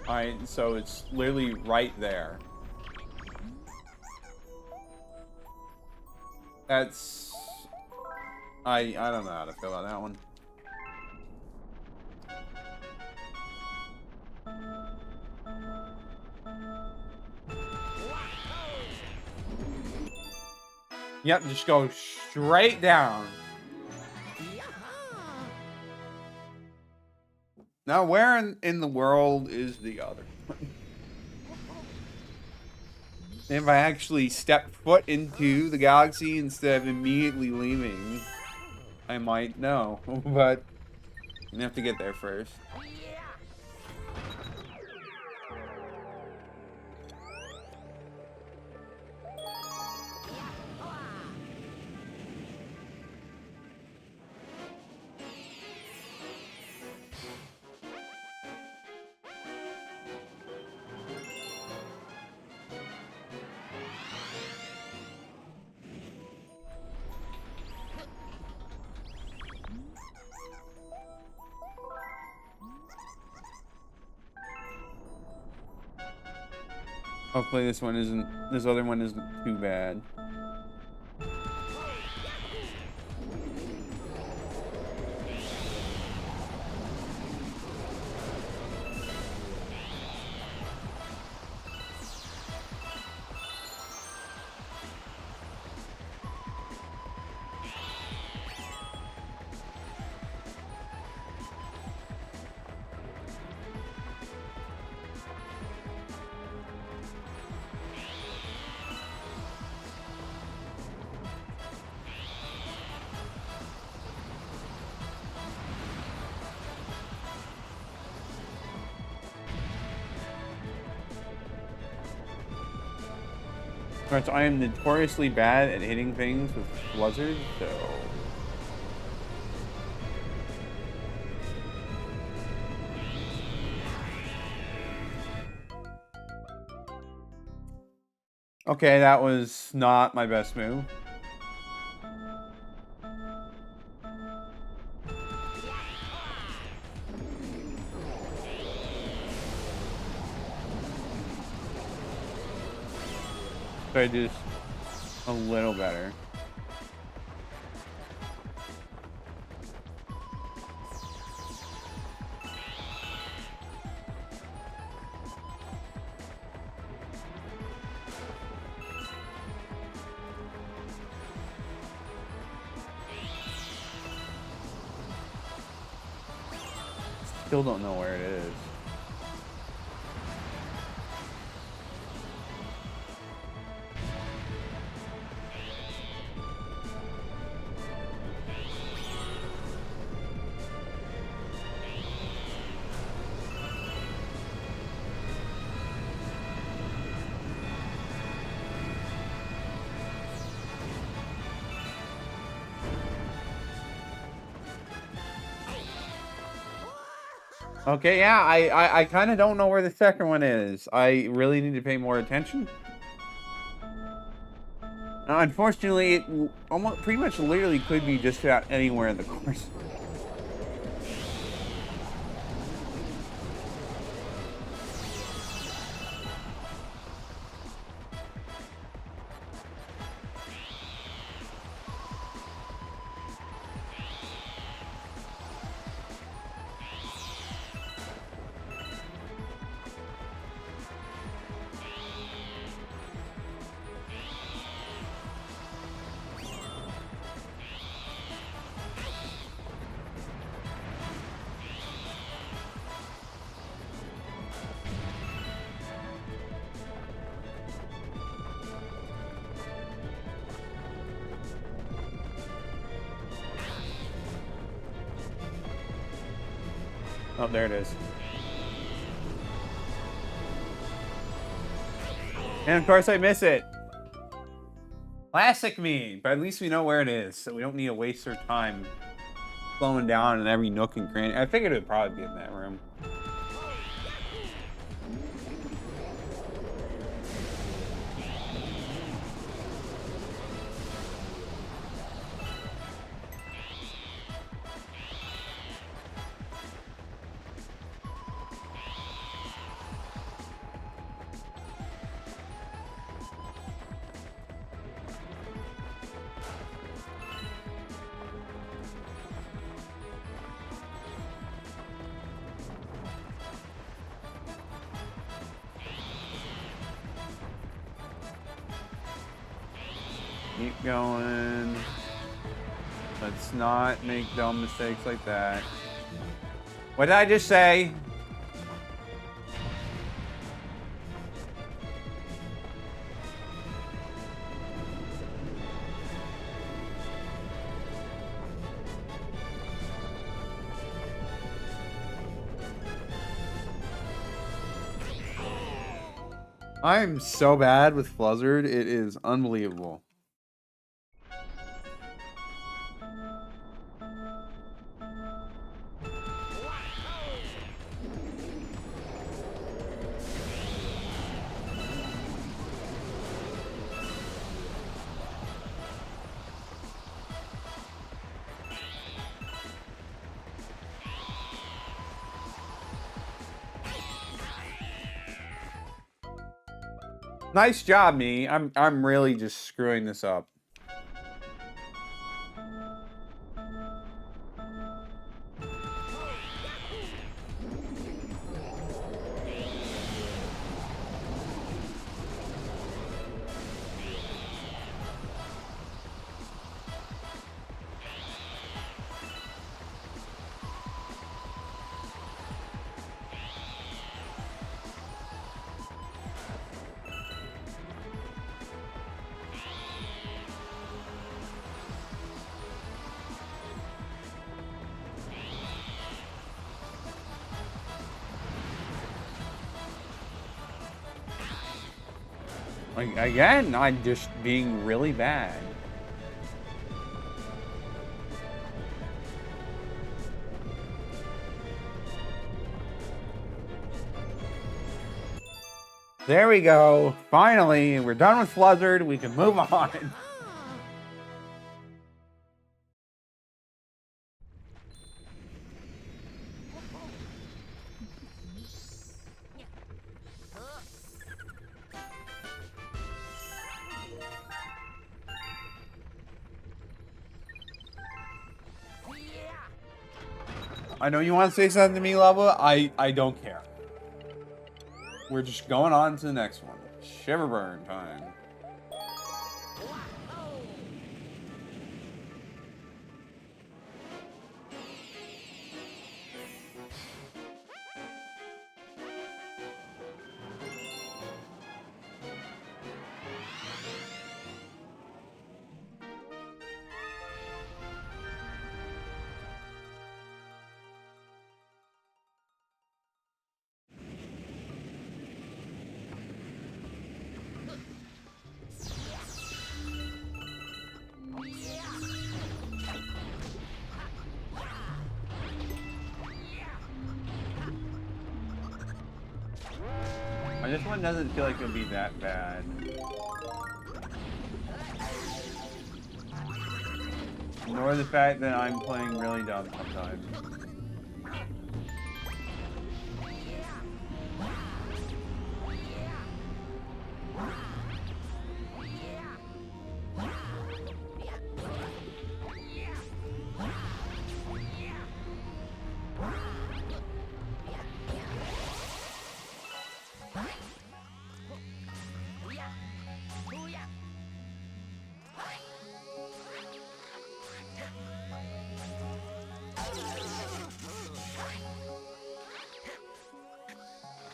Alright, so it's literally right there. That's... I don't know how to feel about that one. Yep, just go straight down. Now, where in the world is the other one? If I actually step foot into the galaxy instead of immediately leaving, I might know, but you have to get there first. Hopefully this other one isn't too bad. Alright, so I am notoriously bad at hitting things with Blizzard, so... Okay, that was not my best move. Try to do this a little better. still don't know where it is. Okay, yeah, I kind of don't know where the second one is. I really need to pay more attention. Unfortunately, it almost pretty much literally could be just about anywhere in the course. Oh, there it is. And of course I miss it. Classic me, but at least we know where it is, so we don't need to waste our time slowing down in every nook and cranny. I figured it would probably be in that room. Keep going. Let's not make dumb mistakes like that. What did I just say? I'm so bad with Fluzzard, it is unbelievable. Nice job, me. I'm really just screwing this up. Like, again, I'm just being really bad. There we go. Finally, we're done with Fluzzard. We can move on. I know you want to say something to me, Lava. I don't care. We're just going on to the next one. Shiverburn time. This one doesn't feel like it'll be that bad. Nor the fact that I'm playing really dumb sometimes.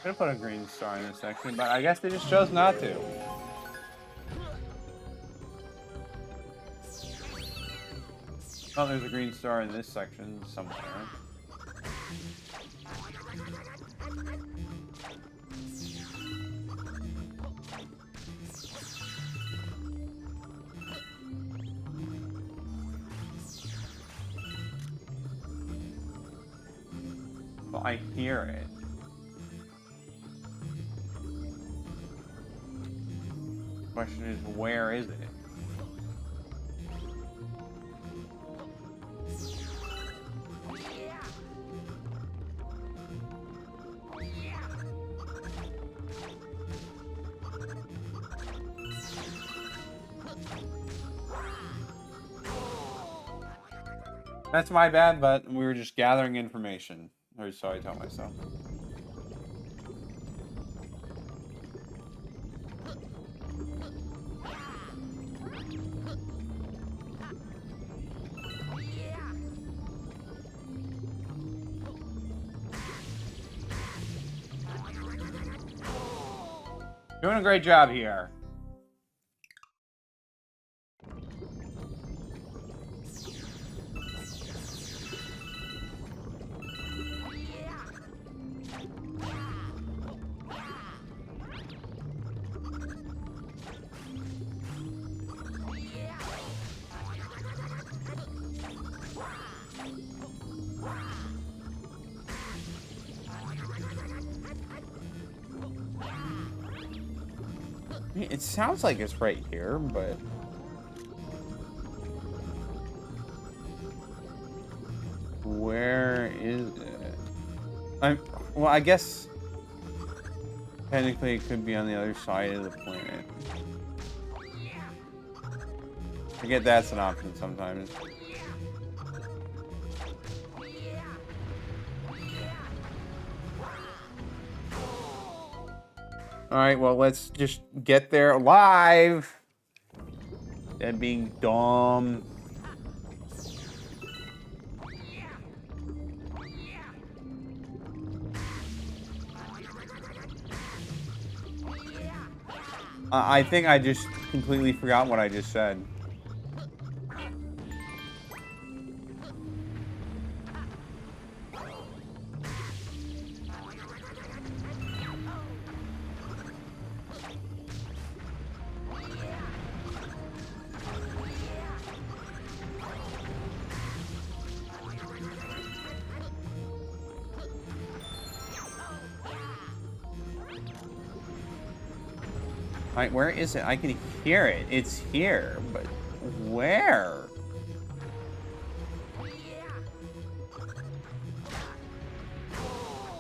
I could put a green star in this section, but I guess they just chose not to. Oh, there's a green star in this section somewhere. Well, I hear it. The question is, where is it? That's my bad, but we were just gathering information. Or so I tell myself. Doing a great job here. It sounds like it's right here, but... Where is it? Well, I guess... Technically, it could be on the other side of the planet. I get that's an option sometimes. Alright, well, let's just get there alive. That being dumb. I think I just completely forgot what I just said. Right, where is it? I can hear it. It's here, but where?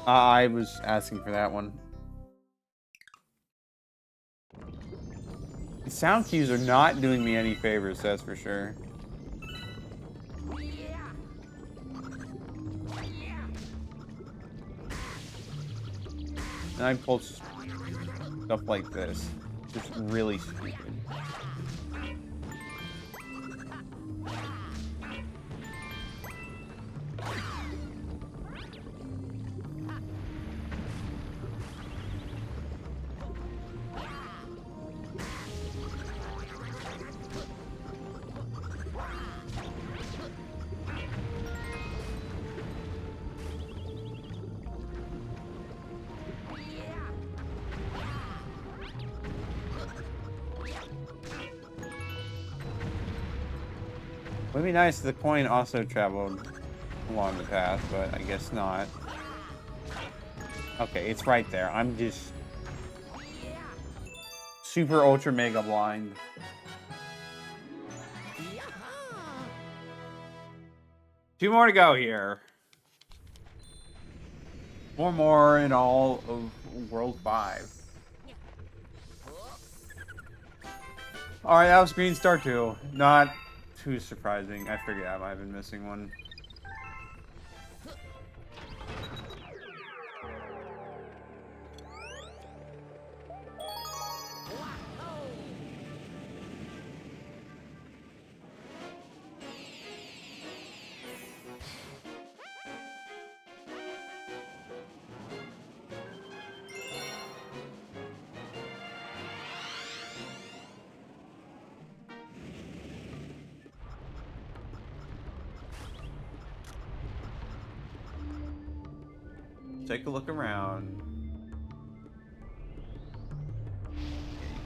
I was asking for that one. The sound cues are not doing me any favors, that's for sure. And I pulled stuff like this. Just really stupid. Would be nice if the coin also traveled along the path, but I guess not. Okay, it's right there. I'm just super ultra mega blind. Two more to go here. Four more in all of World 5. Alright, that was Green Star 2. Not too surprising. I figured I might have been missing one. Take a look around. You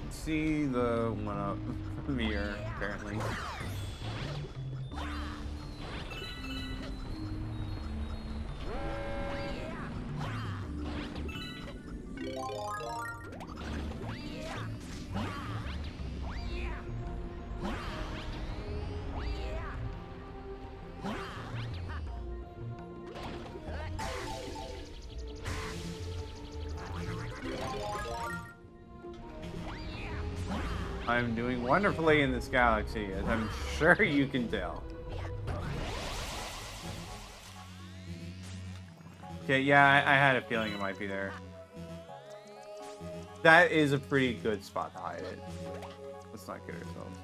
can see the one up from here, apparently. I'm doing wonderfully in this galaxy, as I'm sure you can tell. Okay, yeah, I had a feeling it might be there. That is a pretty good spot to hide it. Let's not kid ourselves.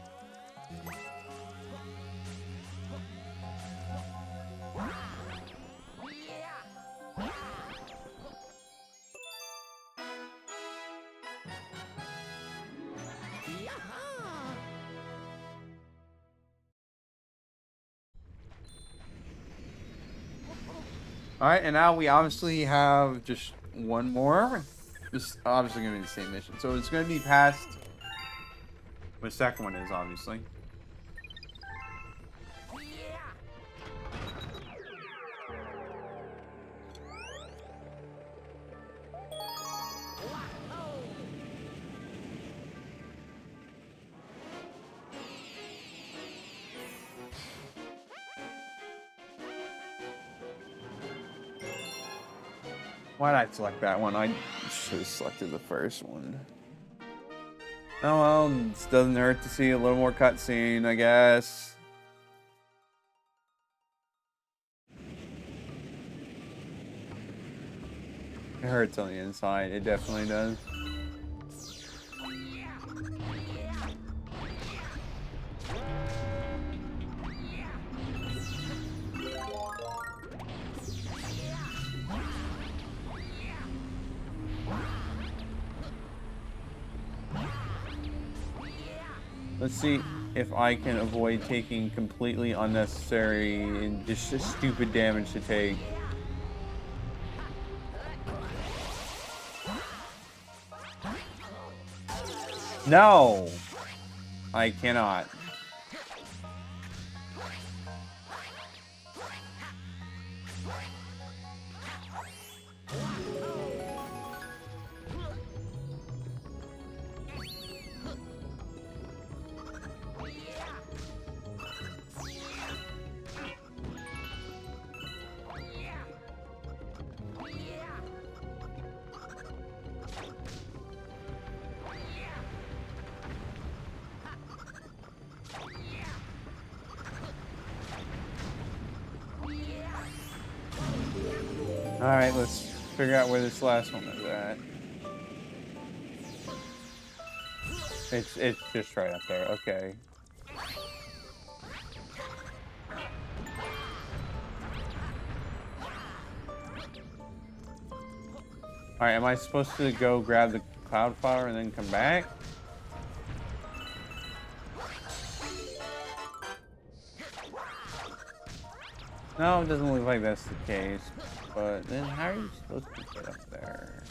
Alright, and now we obviously have just one more. This is obviously going to be the same mission. So it's going to be past... the second one is, obviously. Why did I select that one? I should have selected the first one. Oh well, it doesn't hurt to see a little more cutscene, I guess. It hurts on the inside, it definitely does. Let's see if I can avoid taking completely unnecessary and just stupid damage to take. No! I cannot. Alright, let's figure out where this last one is at. It's just right up there, okay. Alright, am I supposed to go grab the cloud flower and then come back? No, it doesn't look like that's the case. But then how are you supposed to get up there?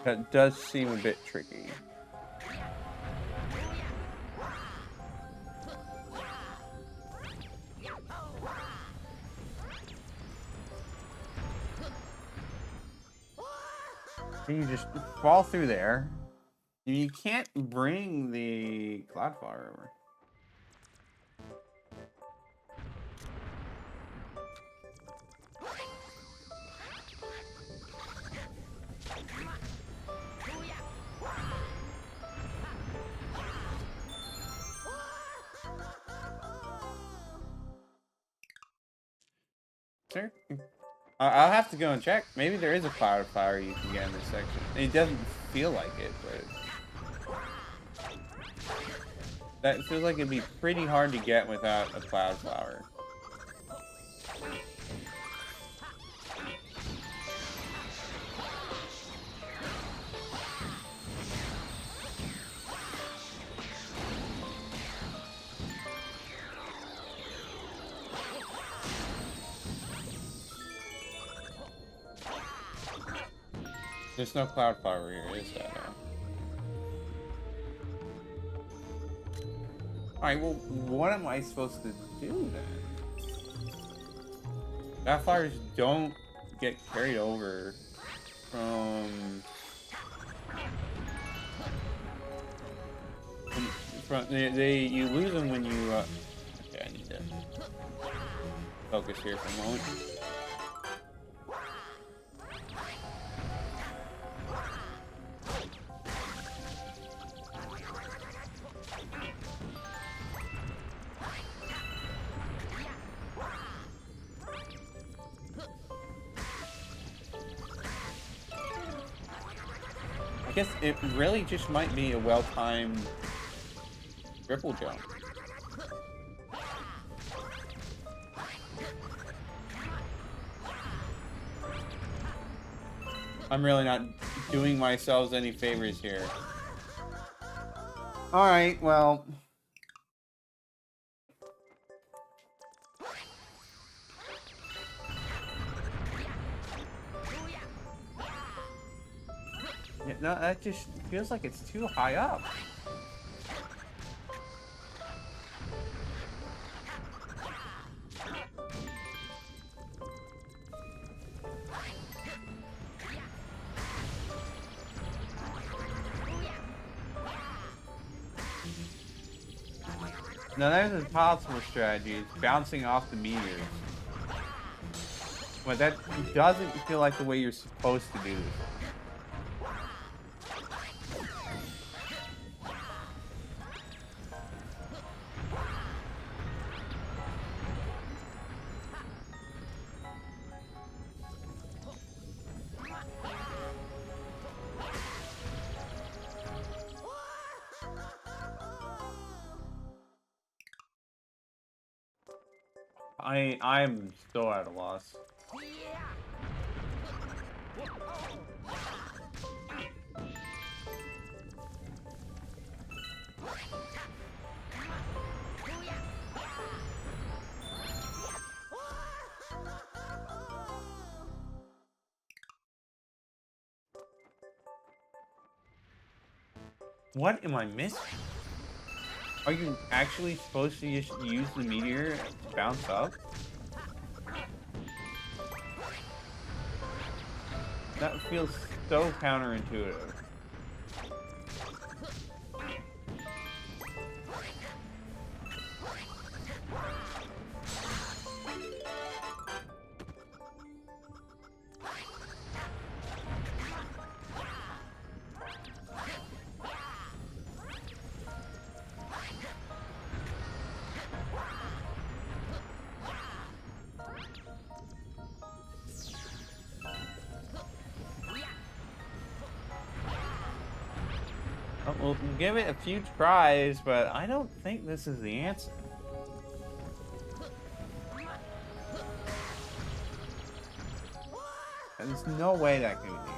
That does seem a bit tricky. You just fall through there. You can't bring the Cloudflower over. Sure. I'll have to go and check. Maybe there is a Cloudflower you can get in this section. It doesn't feel like it, but that feels like it'd be pretty hard to get without a Cloudflower. There's no Cloudflower here, is there? Alright, well, what am I supposed to do then? Cloudflowers don't get carried over from you lose them when you okay, I need to focus here for a moment. I guess it really just might be a well-timed triple jump. I'm really not doing myself any favors here. Alright, well. Yeah, no, that just feels like it's too high up. Now there's a possible strategy, it's bouncing off the meteors. But that doesn't feel like the way you're supposed to do this. I'm still at a loss. What am I missing? Are you actually supposed to just use the meteor to bounce up? That feels so counterintuitive. We'll give it a few tries, but I don't think this is the answer. There's no way that can be the answer.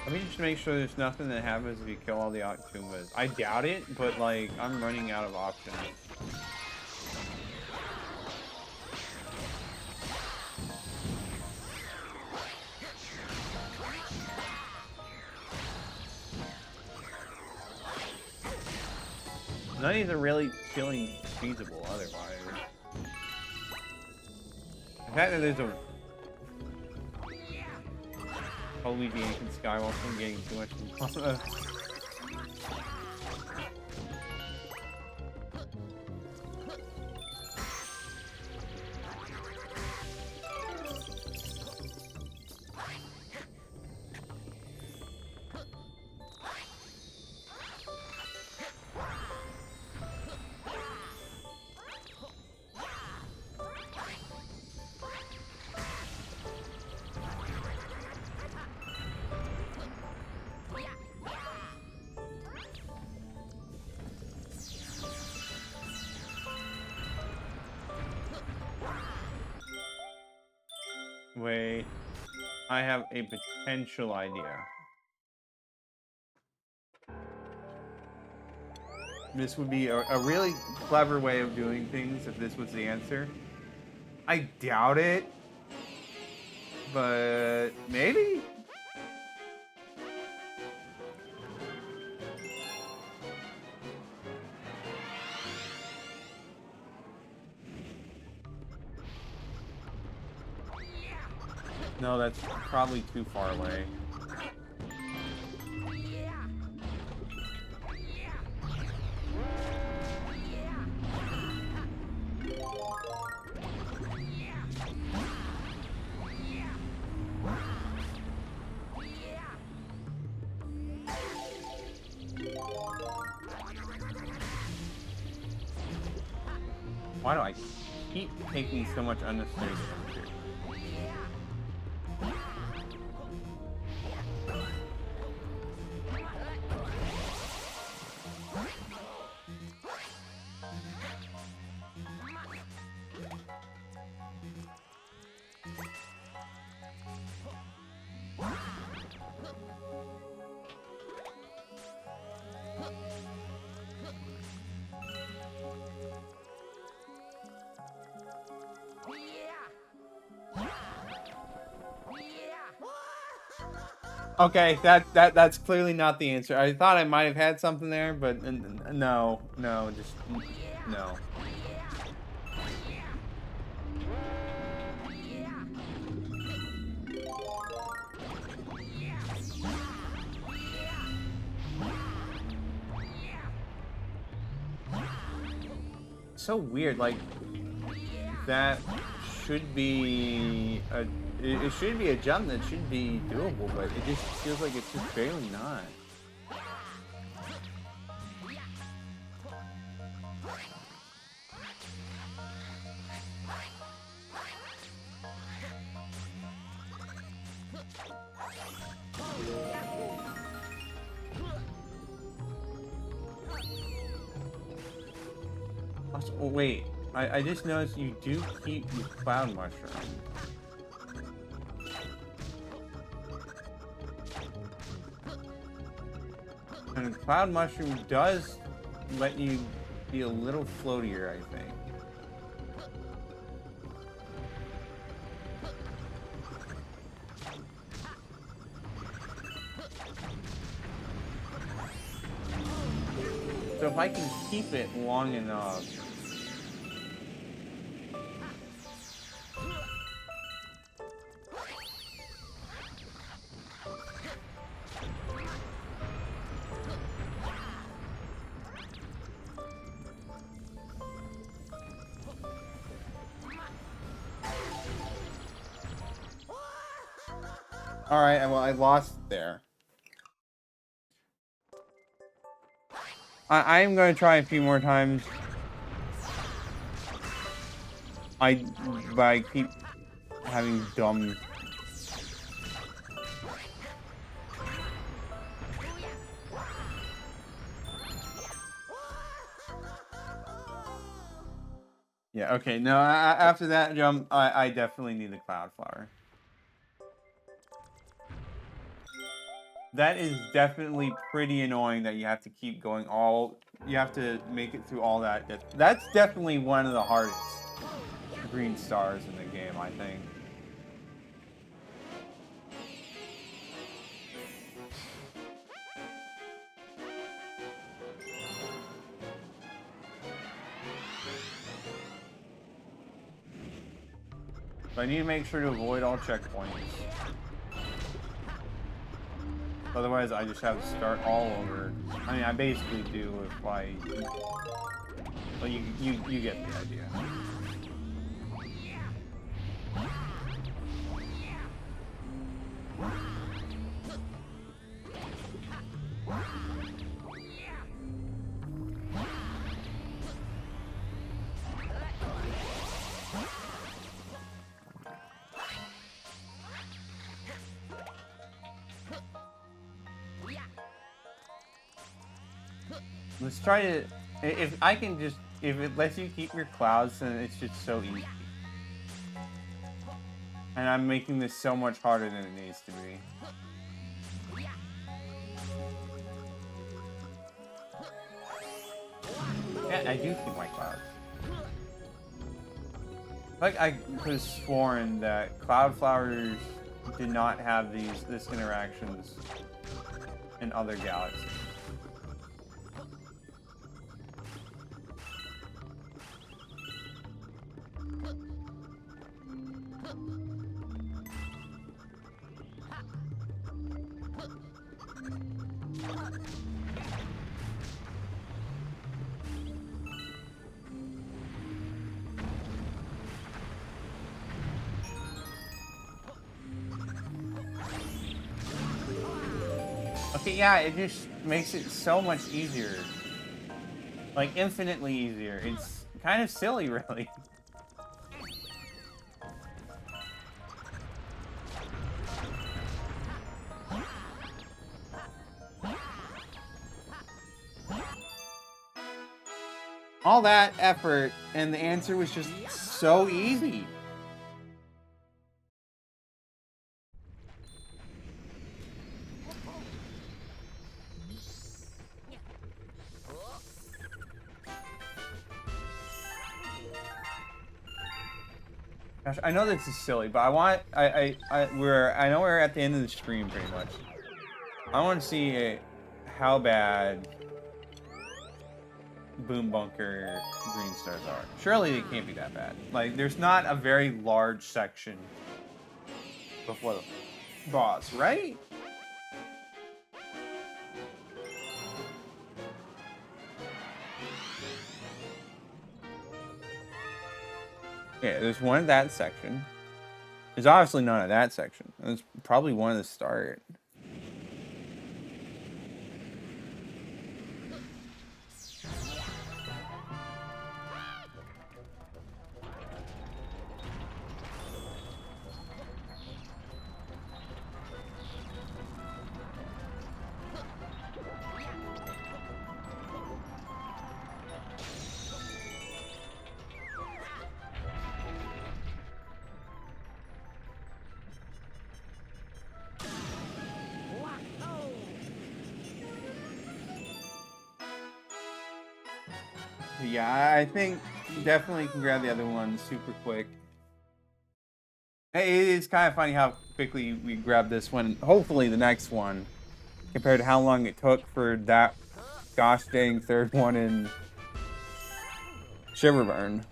Let me just make sure there's nothing that happens if you kill all the Octumas. I doubt it, but like, I'm running out of options. None of these are really feeling feasible otherwise. The fact that there's a Holy Ancient Skywalker from getting too much from Wait, I have a potential idea. This would be a really clever way of doing things if this was the answer. I doubt it, but maybe? No, that's probably too far away. Why do I keep taking so much unnecessary damage? Okay, that's clearly not the answer. I thought I might have had something there, but no, just no. So weird, like that should be a it should be a jump that should be doable, but it just feels like it's just barely not. Oh, wait, I just noticed you do keep the Cloud Mushroom. And the Cloud Mushroom does let you be a little floatier, I think. So if I can keep it long enough. All right, well, I lost there. I'm going to try a few more times. But I keep having dumb... Yeah, okay, no, after that jump, I definitely need the Cloud Flower. That is definitely pretty annoying that you have to keep going you have to make it through all that. That's definitely one of the hardest green stars in the game, I think. So I need to make sure to avoid all checkpoints. Otherwise, I just have to start all over. I mean, I basically do if I... Well, you get the idea. Let's try to... If I can just... If it lets you keep your clouds, then it's just so easy. And I'm making this so much harder than it needs to be. Yeah, I do keep my clouds. Like, I could have sworn that cloud flowers did not have this interactions in other galaxies. Okay, yeah, it just makes it so much easier. Like, infinitely easier. It's kind of silly, really. All that effort, and the answer was just so easy. Gosh, I know this is silly, but I want I know we're at the end of the stream pretty much. I want to see how bad Boom Bunker green stars are. Surely they can't be that bad. Like, there's not a very large section before the boss, right? Yeah, there's one at that section. There's obviously none at that section. There's probably one at the start. Yeah, I think definitely can grab the other one super quick. It's kind of funny how quickly we grabbed this one. Hopefully the next one, compared to how long it took for that gosh dang third one in Shiverburn.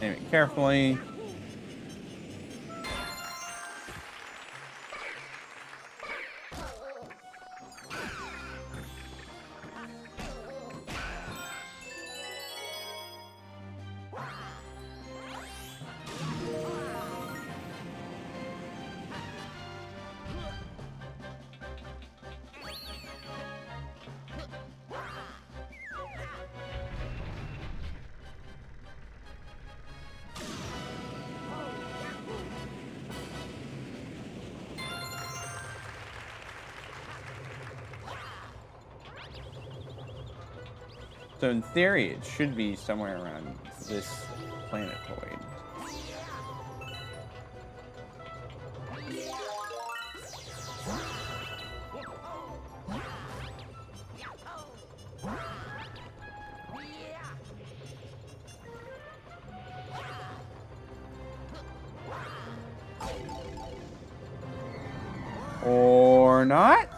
Aim it carefully. So in theory, it should be somewhere around this planetoid. Or not?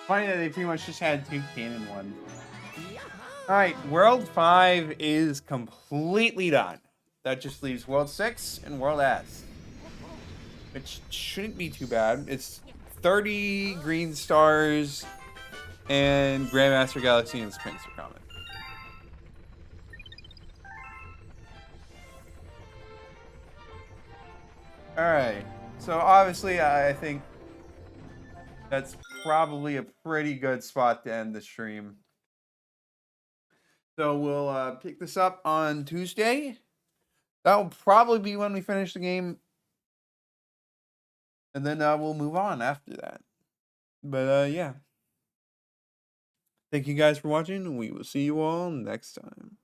Funny that they pretty much just had 2 canon ones. Alright, World 5 is completely done. That just leaves World 6 and World S. Which shouldn't be too bad. It's 30 green stars and Grandmaster Galaxy and Sphinx are coming. Alright, so obviously I think that's probably a pretty good spot to end the stream. So we'll pick this up on Tuesday. That'll probably be when we finish the game. And then we'll move on after that. But yeah. Thank you guys for watching. We will see you all next time.